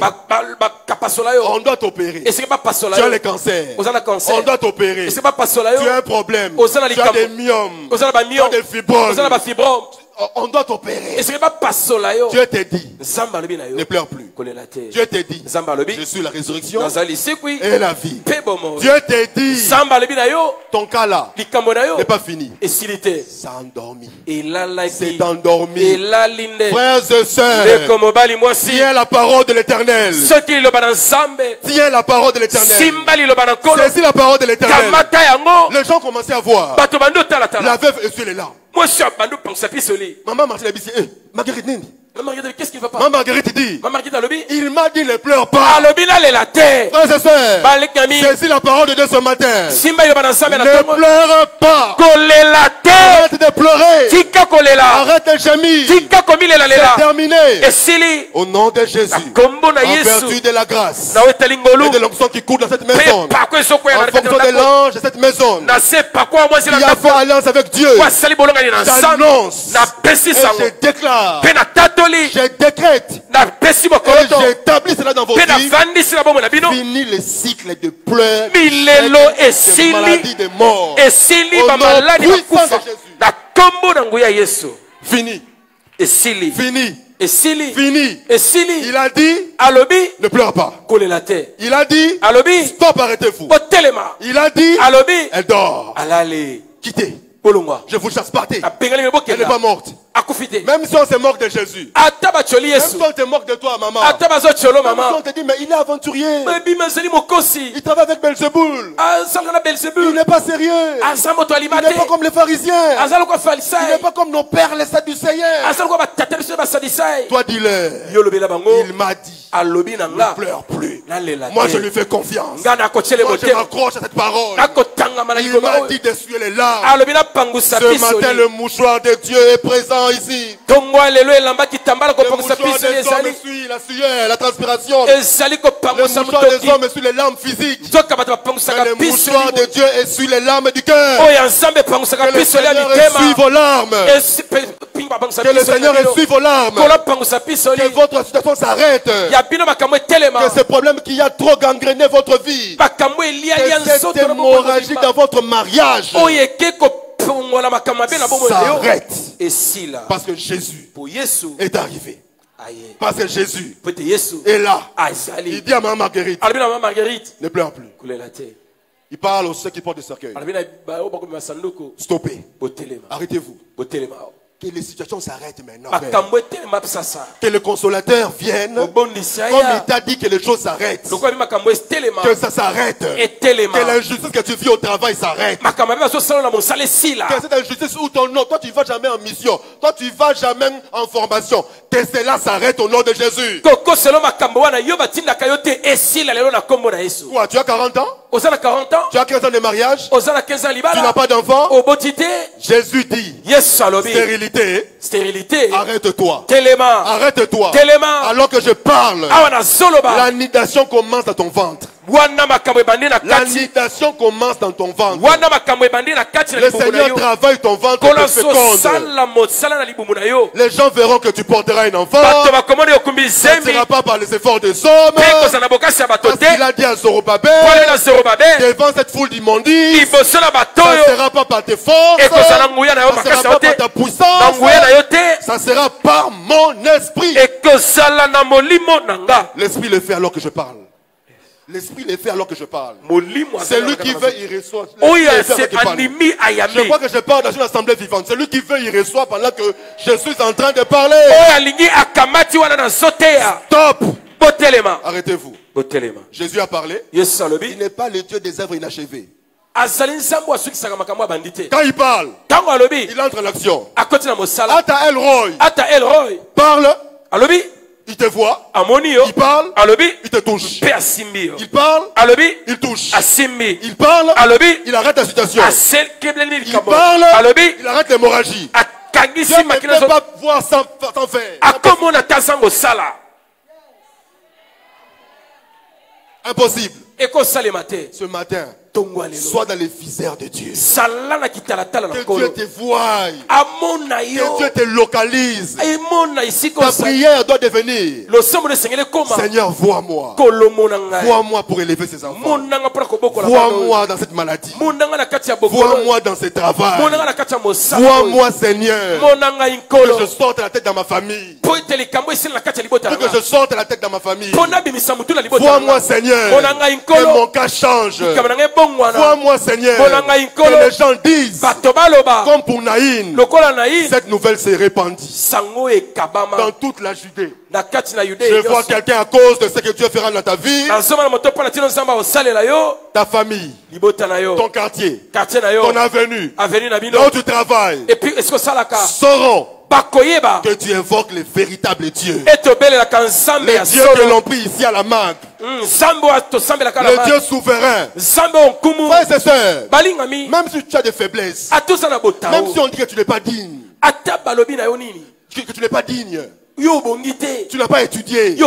bakapasola yo On doit t'opérer. esika bapasola Tu as yo le cancer. oza na cancer On doit t'opérer. esika bapasola Tu yo as un problème. oza na Tu as likambo des myomes. oza na Tu as bamio des fibromes. oza na bafibrome On doit t'opérer. esika bapasola yo Dieu te dit, nzambe alobi na yo ne pleure plus. kolela te Dieu te dit, nzambe alobi je suis la résurrection nazali sikwi et la vie. mpe bomoi Dieu te dit, nzambe alobi na yo ton cas là likambo na yo n'est pas fini. esili te C'est endormi. elalaki C'est endormi. elali nde Frères et sœurs, ndeko mobali mwasi tiens la parole de l'éternel. soki liloba na nzambe Tiens la parole de l'éternel. simba liloba na nkolo Saisis la parole de l'éternel. kamata yango Les gens commençaient à voir. bato bandi La otalatala veuve essuie les larmes. mwasi bandi opangisa pisoli Maman Martine a dit, Marguerite Nini. Maman Marguerite, qu'est-ce qui va pas Maman Marguerite dit, Maman Marguerite alobi il m'a dit ne pleure pas. alobi nalela te Frères et sœurs, balekami saisis la parole de Dieu ce matin. simba liloba na nzambe na Ne ntongo pleure pas. kolela te Arrête de pleurer. tika kolela Arrête de gémir. tika komilelalela C'est terminé. esili Au nom de Jésus. na kombo na En yesu vertu de la grâce na wetali ngolu et de l'onction qui coule dans cette mpe maison. pako ezokwea En na kati fonction na de ndako l'ange de cette maison. na se pako ya mwasi na Qui a fait ndako alliance avec Dieu. po asali bolongani na nzambe J'annonce. na pesi Et sango je déclare. mpe na tatoli Je décrète. na pesi Et mokolo to j'établis cela dans vos mpe vies. navandisi na bomoi na bino Fini le cycle de pleurs, milelo de esili maladies, de morts. esili Au nom bamaladi puissant bakufa de Jésus. na kombo na nguya yesu Fini. esili Fini. esili Fini. esili Il a dit, alobi ne pleure pas. kolela te Il a dit, alobi stop, arrêtez-vous. botelema Il a dit, alobi elle dort. alale Quittez. bolongwa Je vous chasse, partez. abengali Elle n'est pas bokenda morte. akufi te Même si on se moque de Jésus. ata batioli Même yesu si on te moque de toi, maman. ata bazotiolo Même si mama on te dit, mais il est aventurier. bebima ezali mokosi Il travaille avec Belzéboul. azalaka na Il belzebul n'est pas sérieux. aza moto alima Il n'est pas te comme les pharisiens. aza lokwa Il n'est farisai pas comme nos pères, les sadducéens. aza lokwa batata biso basadisai Toi, dis-leur. yo lobela bango Il m'a dit, alobi na ne nga pleure plus. nalela Moi, je te lui fais confiance. nga nakotiele Moi, je motema m'accroche à cette parole. nakotangama na Il liloba m'a oyo dit d'essuyer les larmes. alobi napangusa Ce matin, pisoli le mouchoir de Dieu est présent ici. tongo lelo elambaki tambala Le kopangusa mouchoir pisoli des hommes ezali suit la sueur, la transpiration. ezali Le kopangusa mouchoir des motoki hommes suit les larmes physiques. nzoka bato Mais bapangusaka le mouchoir pisoli de Dieu essuie les larmes du cœur. oyo ya nzambe epangusaka Que le pisoli ya Seigneur essuie mitema vos larmes. pingo bapangusaka Que le pisoli Seigneur na bino essuie vos larmes. kolo apangusa pisoli Que votre situation s'arrête. ya bino makambo etelema Que ce problème qui a trop gangréné votre vie. makambo elialia Que cette nzoto na hémorragie dans votre mariage oyo eke kopongola makambo mabe na bomoi na yo s'arrête. esila Parce que Jésus po yesu est arrivé. aye Parce que Jésus po ete yesu est là. azali Il dit à Maman Marguerite, alobi na mama marguerite ne pleure plus. kolela te Il parle aux ceux qui portent le cercueil. alobi na baoyo bakomema sanduku Stoppez. botelema Arrêtez-vous. botelema Que les situations s'arrêtent maintenant. makambo etelema sasa Que le consolateur vienne. mobondisi Comme il aya t'a dit que les choses s'arrêtent. lokola bi makambo etelema Que ça s'arrête. etelema Que l'injustice que tu vis au travail s'arrête. makambo abe bazosala na mosala esila Que cette injustice où ton nom, toi tu vas jamais en mission. Toi tu vas jamais en formation. Que cela s'arrête au nom de Jésus. kokoselo makambo wana yo batindaka yo te esila lelo na kombo na yesu Quoi, tu as 40 ans? oza na 40 ans Tu as 15 ans de mariage? oza na 15 ans Tu n'as libala pas d'enfant? oboti te Jésus dit, yesu alobi stérilité, stérilité arrête-toi. telema Arrête-toi. telema Alors que je parle, awa nazoloba l'anidation commence dans ton ventre. wana makambo ebandi na kati L'anidation commence dans ton ventre. wana makambo ebandi na kati na Le libumu na Seigneur yo travaille ton ventre kola te féconde. sosala mosala na libumu na yo Les gens verront que tu porteras un enfant. bato bakomoni okumbi Ce ne zembi sera pas par les efforts des hommes. mpe kozala na bokasi ya bato Parce te qu'il a dit à pole Zorobabel, na zerubabe devant cette foule d'immondices, liboso na bato ça ne oyo sera pas par tes forces, ekozala nguya na yo ça ne makasi sera na yo pas par te ta na puissance, nguya na yo te ça sera par mon esprit. ekozala na molimo na nga L'esprit le fait alors que je parle. L'esprit le fait alors que je parle. molimo Celui qui veut, il reçoit. oyo L'esprit le fait alors qu'il parle. andimi Je ayambi crois que je parle dans une assemblée vivante. Celui qui veut, il reçoit pendant que je suis en train de parler. oyo alingi akamati wana na zoteya Stop! botelema Arrêtez-vous. botelema Jésus a parlé. yesu Il alobi n'est pas le Dieu des œuvres inachevées. Quand il parle, il entre en action. Ata Elroy parle, il te voit. Il parle, il te touche. Il parle, il touche. Il parle, il arrête la situation. Il parle, il arrête l'hémorragie. Dieu ne peut pas voir sans faire. Impossible. Ce matin, sois dans les visères de Dieu. Que Dieu te voie. Que Dieu te localise. Ta prière doit devenir: Seigneur, vois-moi. Vois-moi pour élever ces enfants. Vois-moi dans cette maladie. Vois-moi dans ce travail. Vois-moi, Seigneur. Que je sorte la tête dans ma famille. Pour que je sorte la tête dans ma famille. Vois-moi, Seigneur. Que mon cas change. Vois-moi, Seigneur, que les gens disent, comme pour Naïn, cette nouvelle s'est répandue dans toute la Judée. Je vois quelqu'un, à cause de ce que Dieu fera dans ta vie, ta famille, ton quartier, ton avenue, là où tu travailles, sauront que tu invoques le véritable Dieu. Le Dieu que l'on prie ici à la Mag. Le Dieu souverain. Frères et sœurs, même si tu as des faiblesses, même si on dit que tu n'es pas digne, que tu n'es pas digne, tu n'as pas étudié, tu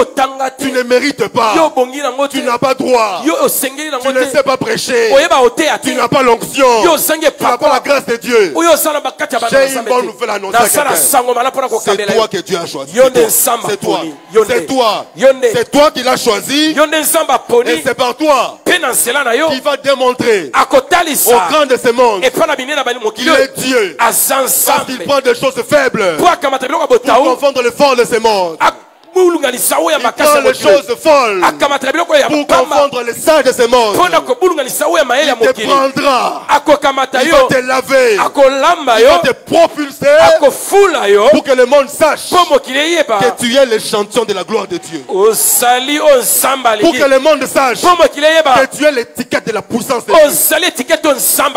ne mérites pas, tu n'as pas droit, tu ne sais pas prêcher, tu n'as pas l'onction, tu n'as pas la grâce de Dieu. J'ai une bonne nouvelle à annoncer à quelqu'un. C'est toi que Dieu a choisi. C'est toi. C'est toi. C'est toi qui l'as choisi. Et c'est par toi qui va démontrer au grand de ce monde qu'il est Dieu. Parce qu'il prend des choses faibles pour confondre le fort de ce monde. Il prend les choses folles pour confondre les sages de ce monde. Il te prendra. Il va te laver. Il va te propulser pour que le monde sache que tu es le champion de la gloire de Dieu. Pour que le monde sache que tu es l'étiquette de la puissance de Dieu.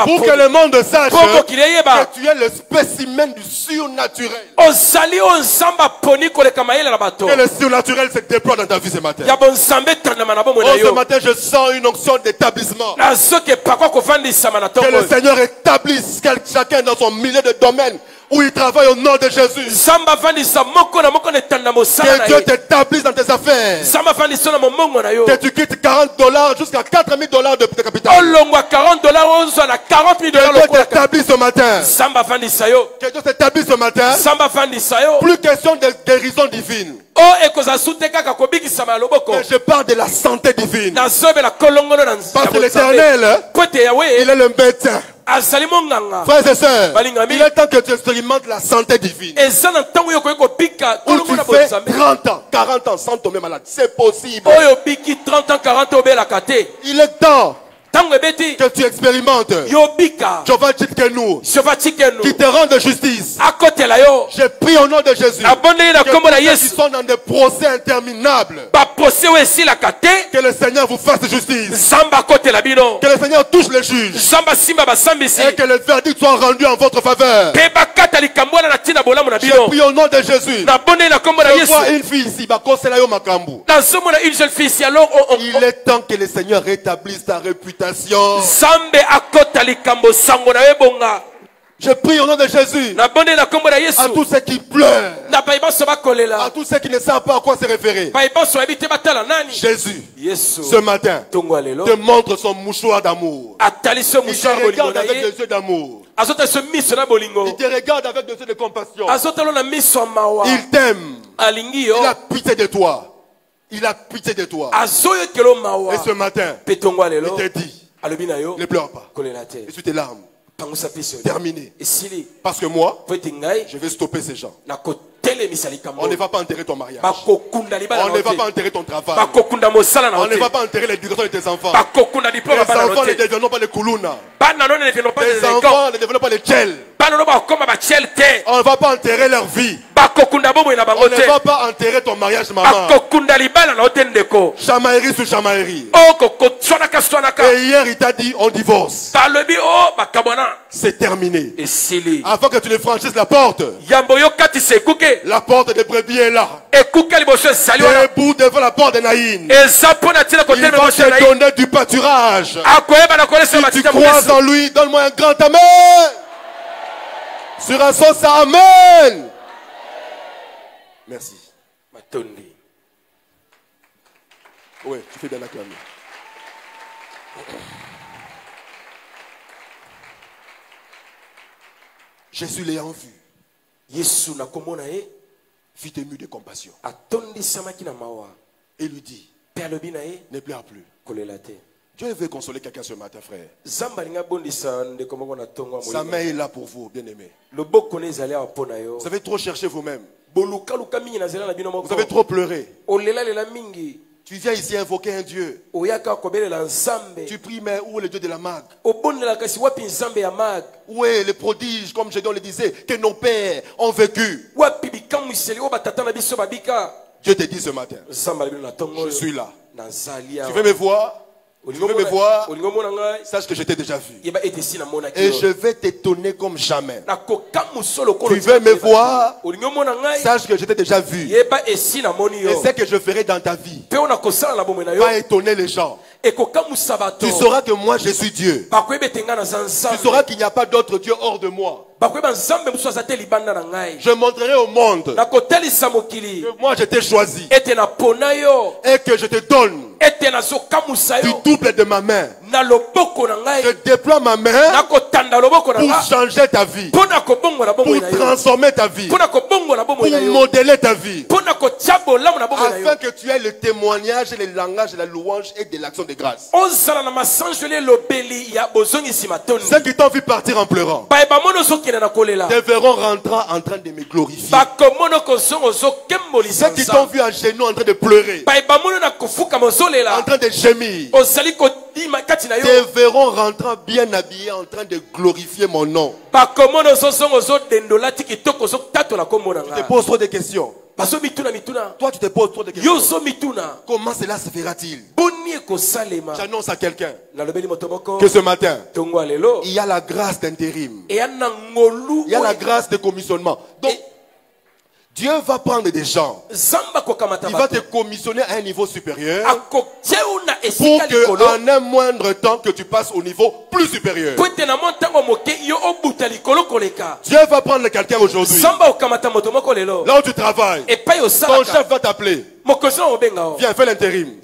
Pour que le monde sache que tu es le spécimen du surnaturel. Que le surnaturel se déploie dans ta vie ce matin. Ce matin, je sens une onction d'établissement. Que le Seigneur établisse chacun dans son milieu de domaine où il travaille au nom de Jésus. Que Dieu t'établisse dans tes affaires. Que tu quittes $40 jusqu'à $4,000 de capital. Que Dieu t'établisse ce matin. Que Dieu t'établisse ce matin. Plus question de guérison divine. Mais je parle de la santé divine. Parce que l'Éternel, il est le médecin. Frères et sœurs, il est temps que tu expérimentes la santé divine. Où tu fais 30 ans, 40 ans sans tomber malade. C'est possible. Il est temps que tu expérimentes Jehovah Tsidkenu, qui te rende justice. Je prie au nom de Jésus que ceux qui sont dans des procès interminables, que le Seigneur vous fasse justice, que le Seigneur touche les juges et que le verdict soit rendu en votre faveur. Je prie au nom de Jésus. Je vois une fille ici, il est temps que le Seigneur rétablisse ta réputation. Je prie au nom de Jésus à tous ceux qui pleurent, à tous ceux qui ne savent pas à quoi se référer. Jésus, ce matin, te montre son mouchoir d'amour. Il te regarde avec des yeux d'amour. Il te regarde avec des yeux de compassion. Il t'aime. Il a pitié de toi. Il a pitié de toi. Et ce matin, il te dit: ne pleure pas. Essuie tes larmes. Terminé. Parce que moi, je vais stopper ces gens. On ne va pas enterrer ton mariage. On ne va pas enterrer ton travail. On ne va pas enterrer l'éducation de tes enfants. Les enfants ne deviendront pas des koulouna. Les enfants ne développent pas les tchels. On ne va pas enterrer leur vie. On ne va pas enterrer ton mariage, maman. Chamaillerie sur chamaillerie. Et hier, il t'a dit, on divorce. C'est terminé. Avant que tu ne franchisses la porte des brebis est là. Debout devant la porte de Naïn. Il va te donner du pâturage. Si tu crois en lui, donne-moi un grand amen. Sur un son, ça amen. Merci. Oui, tu fais bien acclamer. Jésus l'ayant vu, fit ému de compassion. Et lui dit, ne pleure plus. Dieu veut consoler quelqu'un ce matin, frère. Sa main est là pour vous, bien-aimés. Vous avez trop cherché vous-même. Vous avez trop pleuré. Tu viens ici invoquer un Dieu. Tu pries, mais où est le Dieu de la Mag? Où est le prodige, comme Gédéon le disait, que nos pères ont vécu? Dieu te dit ce matin, je suis là. Tu veux me voir? Tu veux me voir? Sache que je t'ai déjà vu. Et je vais t'étonner comme jamais. Tu veux me voir? Sache que je t'ai déjà vu. Et ce que je ferai dans ta vie va étonner les gens. Tu sauras que moi je suis Dieu. Tu sauras qu'il n'y a pas d'autre Dieu hors de moi. Je montrerai au monde que moi je t'ai choisi et que je te donne du double de ma main. Je déploie ma main pour changer ta vie, pour transformer ta vie, pour modeler ta vie, afin que tu aies le témoignage, le langage de la louange et de l'action de grâce. Ceux qui t'ont vu partir en pleurant devront rentrer en train de me glorifier. Ceux qui t'ont vu à genoux en train de pleurer, en train de gémir, devront rentrer bien habillés en train de glorifier mon nom. Tu te poses trop de questions. Toi tu te poses trop de questions. Comment cela se fera-t-il? J'annonce à quelqu'un que ce matin il y a la grâce d'intérim. Il y a la grâce de commissionnement. Donc Dieu va prendre des gens. Il va te commissionner à un niveau supérieur pour que en un moindre temps que tu passes au niveau plus supérieur. Dieu va prendre quelqu'un aujourd'hui. Là où tu travailles, ton chef va t'appeler. Viens, fais l'intérim.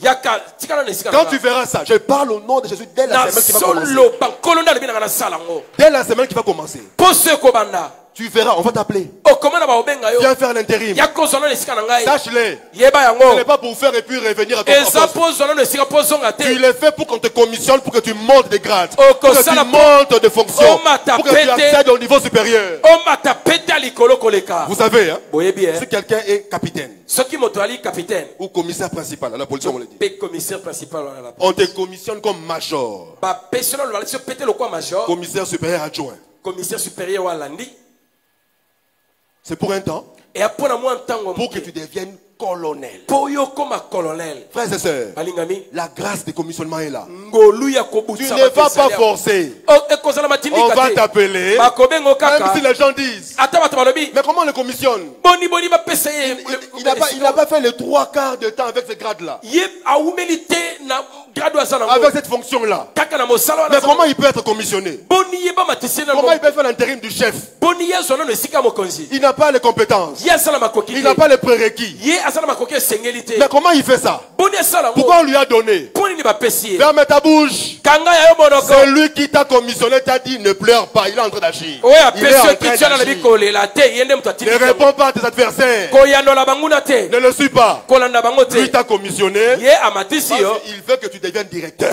Quand tu verras ça, je parle au nom de Jésus dès la semaine qui va commencer. Dès la semaine qui va commencer. Tu verras, on va t'appeler. Viens faire l'intérim. Sache-le. Ce n'est pas pour faire et puis revenir à ton poste. Tu le fais pour qu'on te commissionne, pour que tu montes des grades, pour que tu montes de fonction, pour que tu accèdes au niveau supérieur. Vous savez, hein, si quelqu'un est capitaine ou commissaire principal à la police, on le dit, on te commissionne comme major, commissaire supérieur adjoint. C'est pour un temps. Pour que tu deviennes colonel. Frères et sœurs, la grâce de commissionnement est là. Tu ne vas pas forcer. On va t'appeler. Même si les gens disent, mais comment on le commissionne? Il n'a pas fait les 3/4 de temps avec ce grade-là, avec cette fonction-là. Mais comment il peut être commissionné? Comment il peut faire l'intérim du chef? Il n'a pas les compétences. Il n'a pas les prérequis. Mais comment il fait ça? Pourquoi on lui a donné? Ferme ta bouche. C'est lui qui t'a commissionné, t'a dit ne pleure pas, il est en train d'agir. Il est en train d'agir. Ne réponds pas à tes adversaires. Ne le suis pas. Lui t'a commissionné. Il veut que tu deviennes directeur.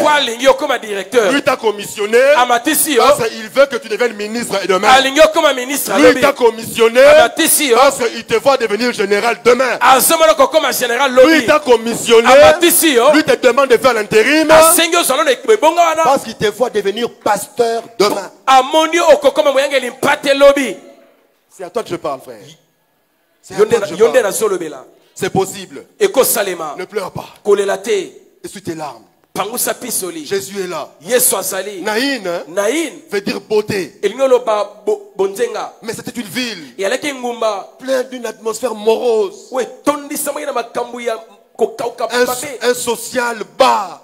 Lui t'a commissionné parce qu'il veut que tu deviennes ministre et demain. Lui t'a commissionné parce qu'il te voit devenir général demain. Lui t'a commissionné. Lui te demande de faire l'intérim Parce qu'il te voit devenir pasteur demain. C'est à toi que je parle, frère. C'est à toi que je parle. C'est possible. Ne pleure pas. Essuie tes larmes. Jésus est là. Naïn veut dire beauté. Mais c'était une ville pleine d'une atmosphère morose. Un social bas.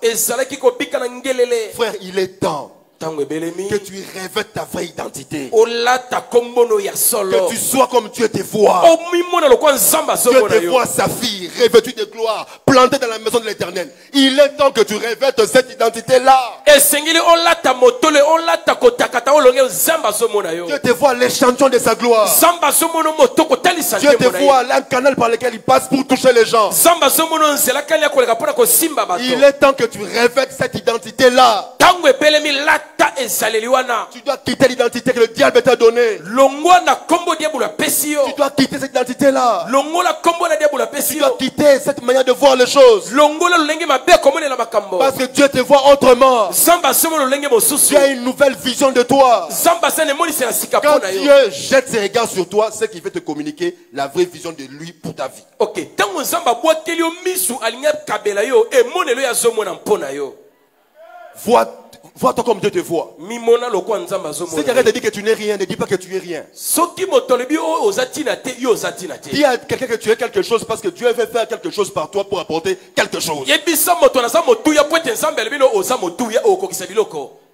Frère, il est temps que tu revêtes ta vraie identité. Que tu sois comme Dieu te voit. Dieu te voit sa fille, revêtue de gloire, plantée dans la maison de l'Éternel. Il est temps que tu revêtes cette identité-là. Dieu te voit l'échantillon de sa gloire. Dieu te voit un canal par lequel il passe pour toucher les gens. Il est temps que tu revêtes cette identité-là. Tu dois quitter l'identité que le diable t'a donnée. Tu dois quitter cette identité-là. Tu dois quitter cette manière de voir les choses. Parce que Dieu te voit autrement. Dieu a une nouvelle vision de toi. Quand Dieu jette ses regards sur toi, c'est qu'il veut te communiquer la vraie vision de lui pour ta vie. Vois-toi comme Dieu te voit. Si quelqu'un te dit que tu n'es rien, ne dis pas que tu es rien. Dis à quelqu'un que tu es quelque chose parce que Dieu veut faire quelque chose par toi pour apporter quelque chose.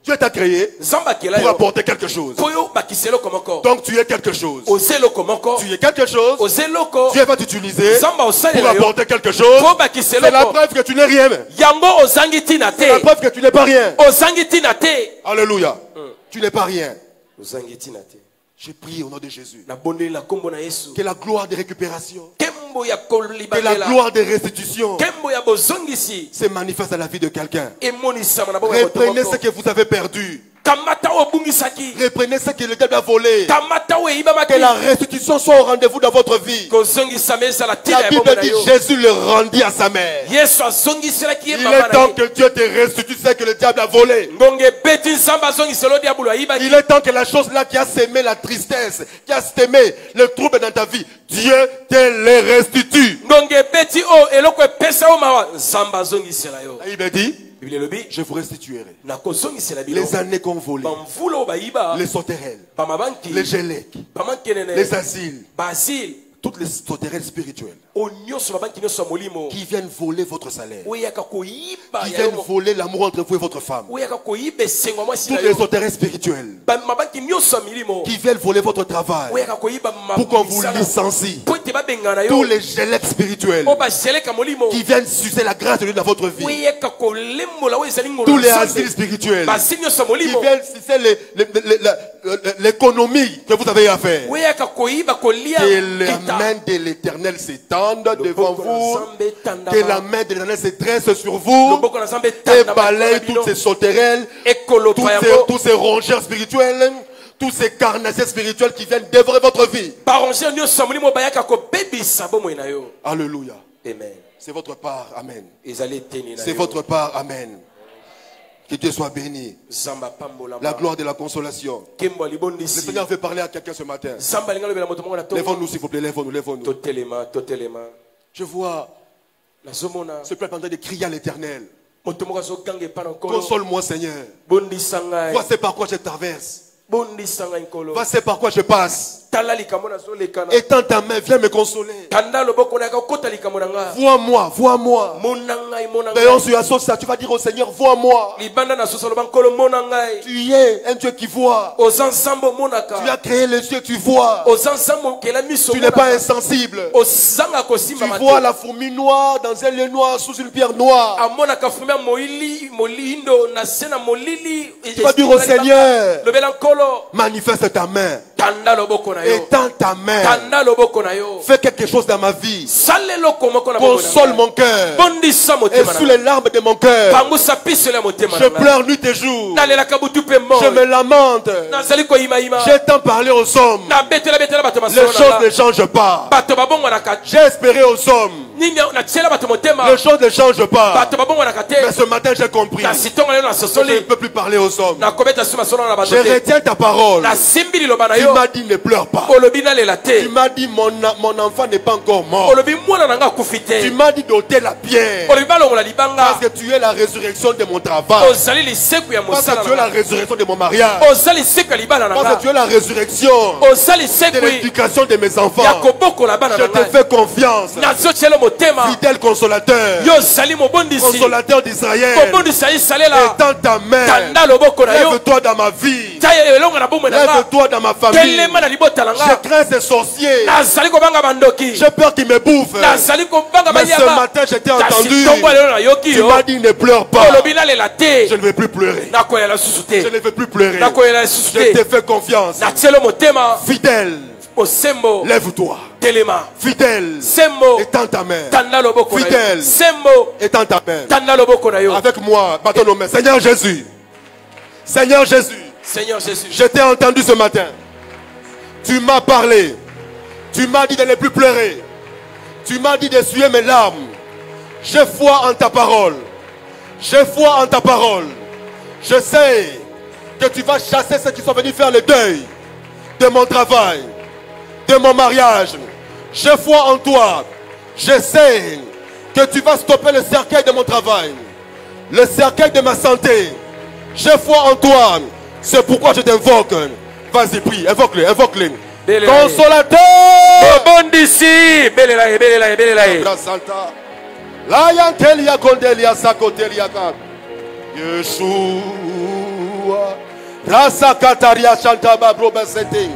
Dieu t'a créé pour apporter quelque chose. Donc tu es quelque chose. Tu es quelque chose. Dieu va t'utiliser pour apporter quelque chose. C'est la preuve que tu n'es rien. C'est la preuve que tu n'es pas rien. Alléluia. Tu n'es pas rien. Je prie au nom de Jésus. Que la gloire de récupération, que la gloire de restitution se manifeste dans la vie de quelqu'un. Reprenez ce que vous avez perdu. Reprenez ce que le diable a volé. Que la restitution soit au rendez-vous dans votre vie. La Bible dit Jésus le rendit à sa mère. Il est temps que Dieu te restitue ce que le diable a volé. Il est temps que la chose là qui a semé la tristesse, qui a semé le trouble dans ta vie, Dieu te le restitue. La Bible dit je vous restituerai les années qu'on volait, les sauterelles, les gélèques, les asiles, toutes les sauterelles spirituelles qui viennent voler votre salaire, qui viennent voler l'amour entre vous et votre femme, toutes les sauterelles spirituelles qui viennent voler votre travail pour qu'on vous licencie, tous les gélèques spirituels qui viennent sucer la grâce de Dieu dans votre vie, tous les asiles spirituels qui viennent sucer l'économie que vous avez à faire. Que la main de l'Éternel s'étende devant vous, que la main de l'Éternel se dresse sur vous et balaye toutes ces sauterelles, tous ces rongeurs spirituels, tous ces carnassiers spirituels qui viennent dévorer votre vie. Alléluia. C'est votre part, amen. C'est votre part, amen. Que Dieu soit béni. La gloire de la consolation. Le Seigneur veut parler à quelqu'un ce matin. Lèvons-nous s'il vous plaît, lèvons-nous. Je vois ce peuple en train de crier à l'Éternel. Console-moi Seigneur. Voici par quoi je traverse. Voici par quoi je passe. Étends ta main, viens me consoler. Vois-moi. D'ailleurs, sur la sauce, tu vas dire au Seigneur, vois-moi. Tu es un Dieu qui voit. Tu as créé les yeux, tu vois. Tu n'es pas insensible. Tu vois la fourmi noire dans un lieu noir, sous une pierre noire. Tu vas dire au Seigneur, manifeste ta main. Étends ta main. Fais quelque chose dans ma vie. Console mon cœur. Et sous les larmes de mon cœur, je pleure nuit et jour. Je me lamente. J'ai tant parlé aux hommes. Les choses ne changent pas. J'ai espéré aux hommes. Les choses ne changent pas. Mais ce matin, j'ai compris. Je ne peux plus parler aux hommes. Je retiens ta parole. Tu m'as dit ne pleure pas. Tu m'as dit mon enfant n'est pas encore mort. Tu m'as dit d'ôter la pierre. Parce que tu es la résurrection de mon travail. Parce que tu es la résurrection de mon mariage. Parce que tu es la résurrection de l'éducation de mes enfants. Je te fais confiance. Fidèle consolateur. Consolateur d'Israël. Étends ta main. Lève-toi dans ma vie. Lève-toi dans ma famille. Je crains ces sorciers. J'ai peur qu'ils me bouffent. Mais ce matin, je t'ai entendu. Tu m'as dit ne pleure pas. Je ne vais plus pleurer. Je ne vais plus pleurer. Je te fais confiance. Fidèle. Lève-toi. Fidèle. Étends ta main. Fidèle. Étends ta main. Avec moi, battons nos mains. Seigneur Jésus. Seigneur Jésus. Je t'ai entendu ce matin. Tu m'as parlé. Tu m'as dit de ne plus pleurer. Tu m'as dit d'essuyer mes larmes. J'ai foi en ta parole. J'ai foi en ta parole. Je sais que tu vas chasser ceux qui sont venus faire le deuil de mon travail, de mon mariage. J'ai foi en toi. Je sais que tu vas stopper le cercueil de mon travail, le cercueil de ma santé. J'ai foi en toi. C'est pourquoi je t'invoque. Vas-y, prie, invoque-le, invoque-le. Consolateur. Bon d'ici. Yeshua Rasa Kataria Chantaba Brobasete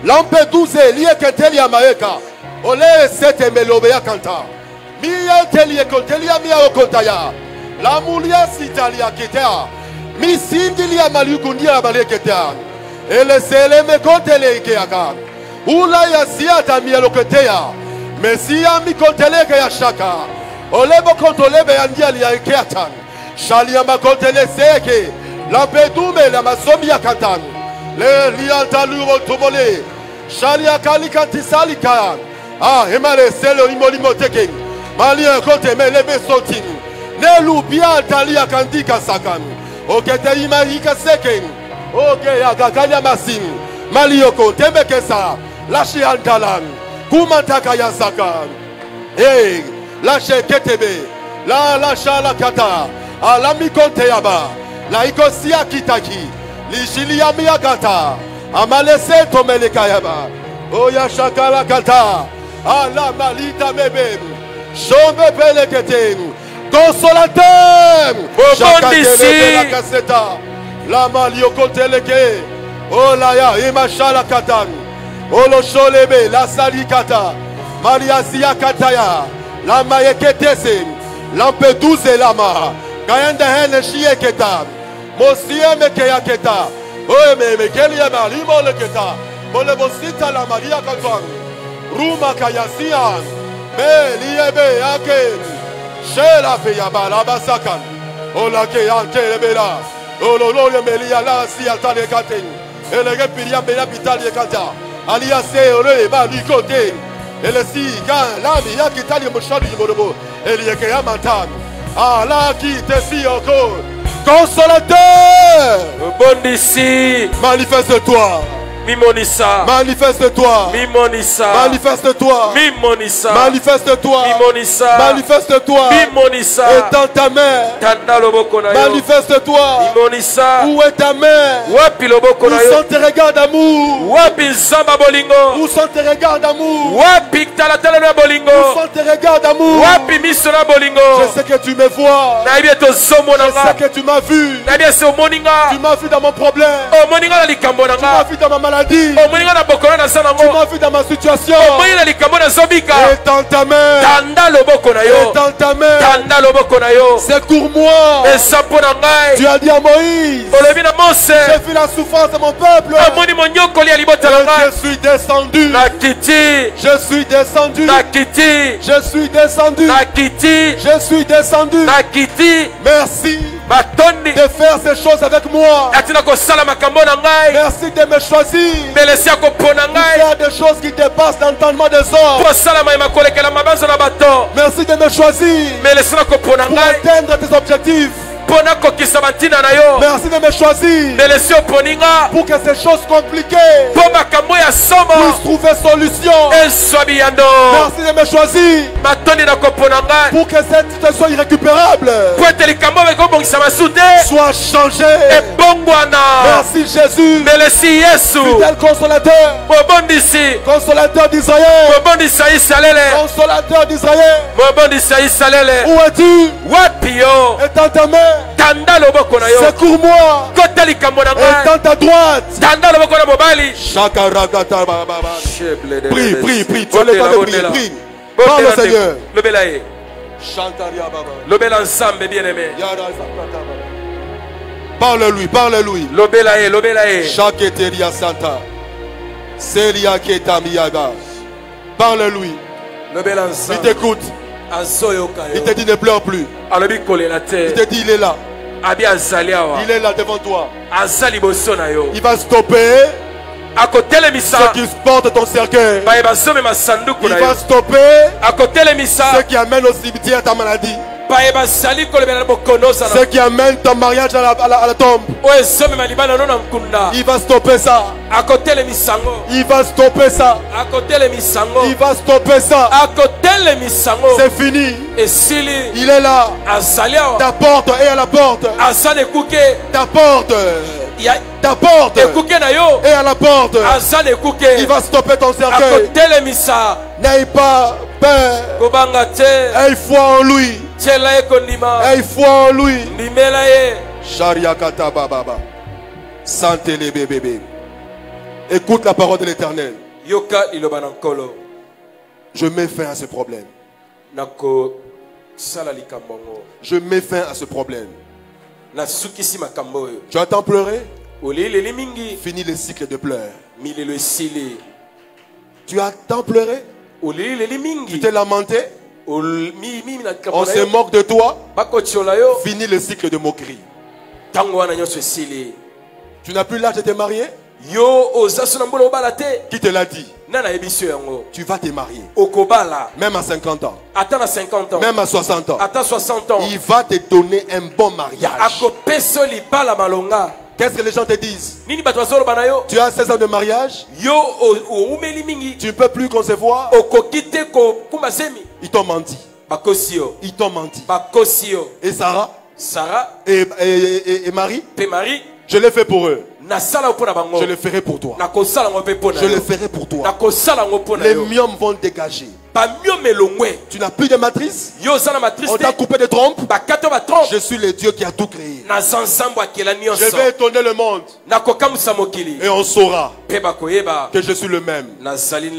Lampeduze Lieketelia Maeka Ole Sete Melobea Kanta Mia Telie Kontelia Mia Okontaya La Mulia Sitalia Ketea Misindilia Malugundia Baleketea Ele Seleme Kontele Keaka Ulaya Siata Mia Loketea Mesia Mikontele Kayashaka Olebo Kontolebe Andia Liakeatan Shalia Makotele Seke Lampedume la Masomia Katan Le Liantaluo Tobole Shalia Kalikati Salika Emale Selo Imolimoteking Malia Kote Melebe Sotin Nelu Bia Talia Kandika Sakan Okete Imahika Seken Oke Agakanya Masin Malioko Tembekesa Lashi Antalan Kumantaka Yasakan Hey Lache Ketebe La Lasha Kata Alami Konteyaba La Ikosia Kitaki Lijilia Miyagata Amalese Tomelekayaba Oya Shakala Kata Ala Malita Mebem Shombe Peleketen Consolateur Shakatele La Kaseta La Malioko Teleke Olaya Imashala Katan Olo Sholebe La Salikata Maria Zia Kataya La Mayeketese Lampeduze Lama Kayanda Hene Shieketa Mosia Mekeyaketa Oe Mekelia Malimo Leketa Molebosita La Maria Kanton Ruma Kayasian Meliebe Ake Shela Feyaba La Basakan Olake Ante Bela Ololo Melia La Siatane Katen Elege Piria Bela Pitali Kata Aliase Ore Bali Kote Elesi Kan La Mia Kitali Moshadi Morobo Elieke Yamantan Allah qui te si encore. Consolateur. Bon d'ici. Manifeste-toi. Mimonissa. Manifeste-toi. Mimonissa. Manifeste-toi. Mimonissa. Manifeste-toi. Mimonissa. Manifeste-toi. Mimonissa. Étends ta main. Manifeste-toi. Mimonissa. Où est ta main? Wapi loboko na Où yo? sont tes regards d'amour? Wapi zamba bolingo? Où sont tes regards d'amour? Wapi talatala na bolingo? Où sont tes regards d'amour? Wapi miso na bolingo? Je sais que tu me vois. Na ibia to zomo Je nanga. sais que tu m'as vu. Na ibia se moninga. Tu m'as vu dans mon problème. O moninga na likambo Tu m'as nanga. vu dans ma maladie. O moninga na bokolo na sanango. Tu m'as vu dans ma situation. O moninga na likambo na zobika. Étends ta main. Tanda loboko na yo. Étends ta main. Tanda loboko na yo. Secours-moi. Esapo na ngai. Tu as dit à Moïse. Olobi na Mose. J'ai vu la souffrance de mon peuple. Amoni monyokoli ya libota na ngai. Je suis descendu. Na kiti. Je suis descendu. Na kiti. Je suis descendu. Na kiti. Je suis descendu. Na kiti. Merci. batondi de faire ces choses avec moi. atina kosala makambo na ngai Merci de me choisir. melesi akopona ngai Faire des choses qui dépassent l'entendement des hommes. kosala mayema kolekela mabanzo na bato Merci de me choisir melesi nakopona pour ngai atteindre tes objectifs. mpona kokisa bantina na yo Merci de me choisir melesi oponi nga pour que ces choses compliquées mpo makambo ya somo puissent trouver solution. ezwa biyando Merci de me choisir matondi nakopona ngai pour que cette situation irrécupérable po ete likambo ekobongisa masu te soit changée. ebongwana Merci Jésus, melesi yesu fidèle consolateur, mobondisi consolateur d'Israël, mobondisi ya isalele consolateur d'Israël. mobondisi ya isalele Où es-tu? wapi yo Étends ta main, tanda loboko na yo secours-moi. kota likambo na ngai Étends ta droite. tanda loboko na mobali Prie, prie, prie. Tu as le temps de prier. Prie. Parle au Seigneur. lobela ye lobela nzambe bien aimé Parle-lui, parle-lui. lobela ye Shaketeria Santa. Seria Ketamiyaga. Parle-lui. lobela Il nzambe t'écoute. azoyoka Il yo te dit ne pleure plus. alobi kolela Il te te dit il est là. abi azali awa Il est là devant toi. aza liboso na yo Il va stopper akotelemisa ceux qui portent ton cercueil. baye bazomema sanduku Il na va yo stopper akotelemisa ceux qui amènent au cimetière ta maladie. baye bazali kolobela na bokonoza Ceux qui amènent ton mariage à la tombe. oyo ezomema libala no na nkunda Il va stopper ça. akotelemisa yango Il va stopper ça. akotelemisa yango Il va stopper ça. akotelemisa yango C'est fini. esili Il est là. azali awa Ta porte est à la porte. aza na ekuke Ta porte. Ta porte ekuke na yo est à la porte. aza na Il ekuke va stopper ton cercueil. akotelemisa N'aie pas peur. kobanga te Aie foi en lui. tiela ye kondima Aie foi en lui. ndimela ye Shariakata bababa. Santé les bébés. Écoute la parole de l'Éternel. yoka liloba na nkolo Je mets fin à ce problème. nakosala likambo ngo Je mets fin à ce problème. nasukisi makambo oyo Tu attends pleurer? olileli mingi Finis le cycle de pleurs. milelo esili Tu attends pleurer? olileli Tu mingi t'es lamenté? mimi na likambo On na se yo moque de toi? bakotiola yo Finis le cycle de moquerie. ntango wana nyonso esili Tu n'as plus l'âge de te marier? yo oza so na mbula obala te Qui te l'a dit? na nayebi yo yango Tu vas te marier. okobala Même à 50 ans. ata na 50 ans Même à 60 ans. ata 60 ans Il va te donner un bon mariage. akopesa yo libala malonga Qu'est-ce que les gens te disent? nini bato bazoloba na yo Tu as 16 ans de mariage? yo oumeli mingi Tu ne peux plus concevoir? okoki te kokumba zemi Ils t'ont menti. bakosi yo Ils t'ont menti. bakosi yo Et Sarah Sarah et Marie, pe Marie je l'ai fait pour eux. nasala mpo na bango Je le ferai pour toi. nakosala ngo mpe mpo na Je le yo ferai pour toi. nakosala ngo mpo na Les yo myomes vont dégager. bamiome elongwe Tu n'as plus de matrice? yo oza na matrice On t'a te coupé de trompe? bakata batrompe Je suis le Dieu qui a tout créé. naza nzambo akela Je nyonso vais étonner le monde nakokamwisa mokili et on saura mpe bakoyeba que je suis le même. nazali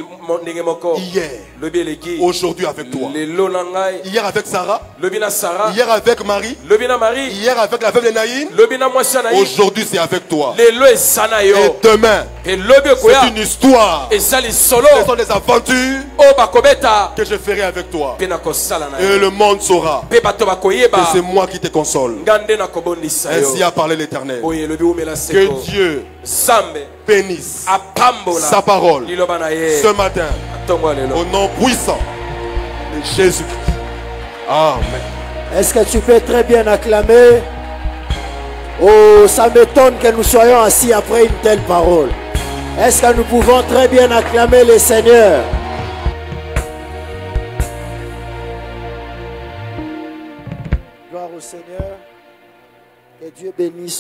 ndenge moko Hier, lobi eleki aujourd'hui avec toi. lelo na ngai Hier avec Sarah, lobi na Sara hier avec Marie, lobi na Marie hier avec la veuve de Naïn. lobi na mwasi ya nayi Aujourd'hui c'est avec toi. lelo eza na Et yo demain, mpe lobi ekoya c'est une histoire. eza lisolo Ce sont des aventures oyo bakobeta que je ferai avec toi. mpe nakosala na Et yo le monde saura mpe bato que bakoyeba c'est moi qui te console. nga nde nakobondisa Ainsi yo a parlé l'Éternel. oyo elobi umela Que seko Dieu nzambe bénisse apambola sa parole liloba na ye ce matin ntongo ya lelo au nom puissant de Jésus-Christ. Amen. Est-ce que tu peux très bien acclamer? Oh, ça m'étonne que nous soyons assis après une telle parole. Est-ce que nous pouvons très bien acclamer le Seigneur? Gloire au Seigneur. Que Dieu bénisse.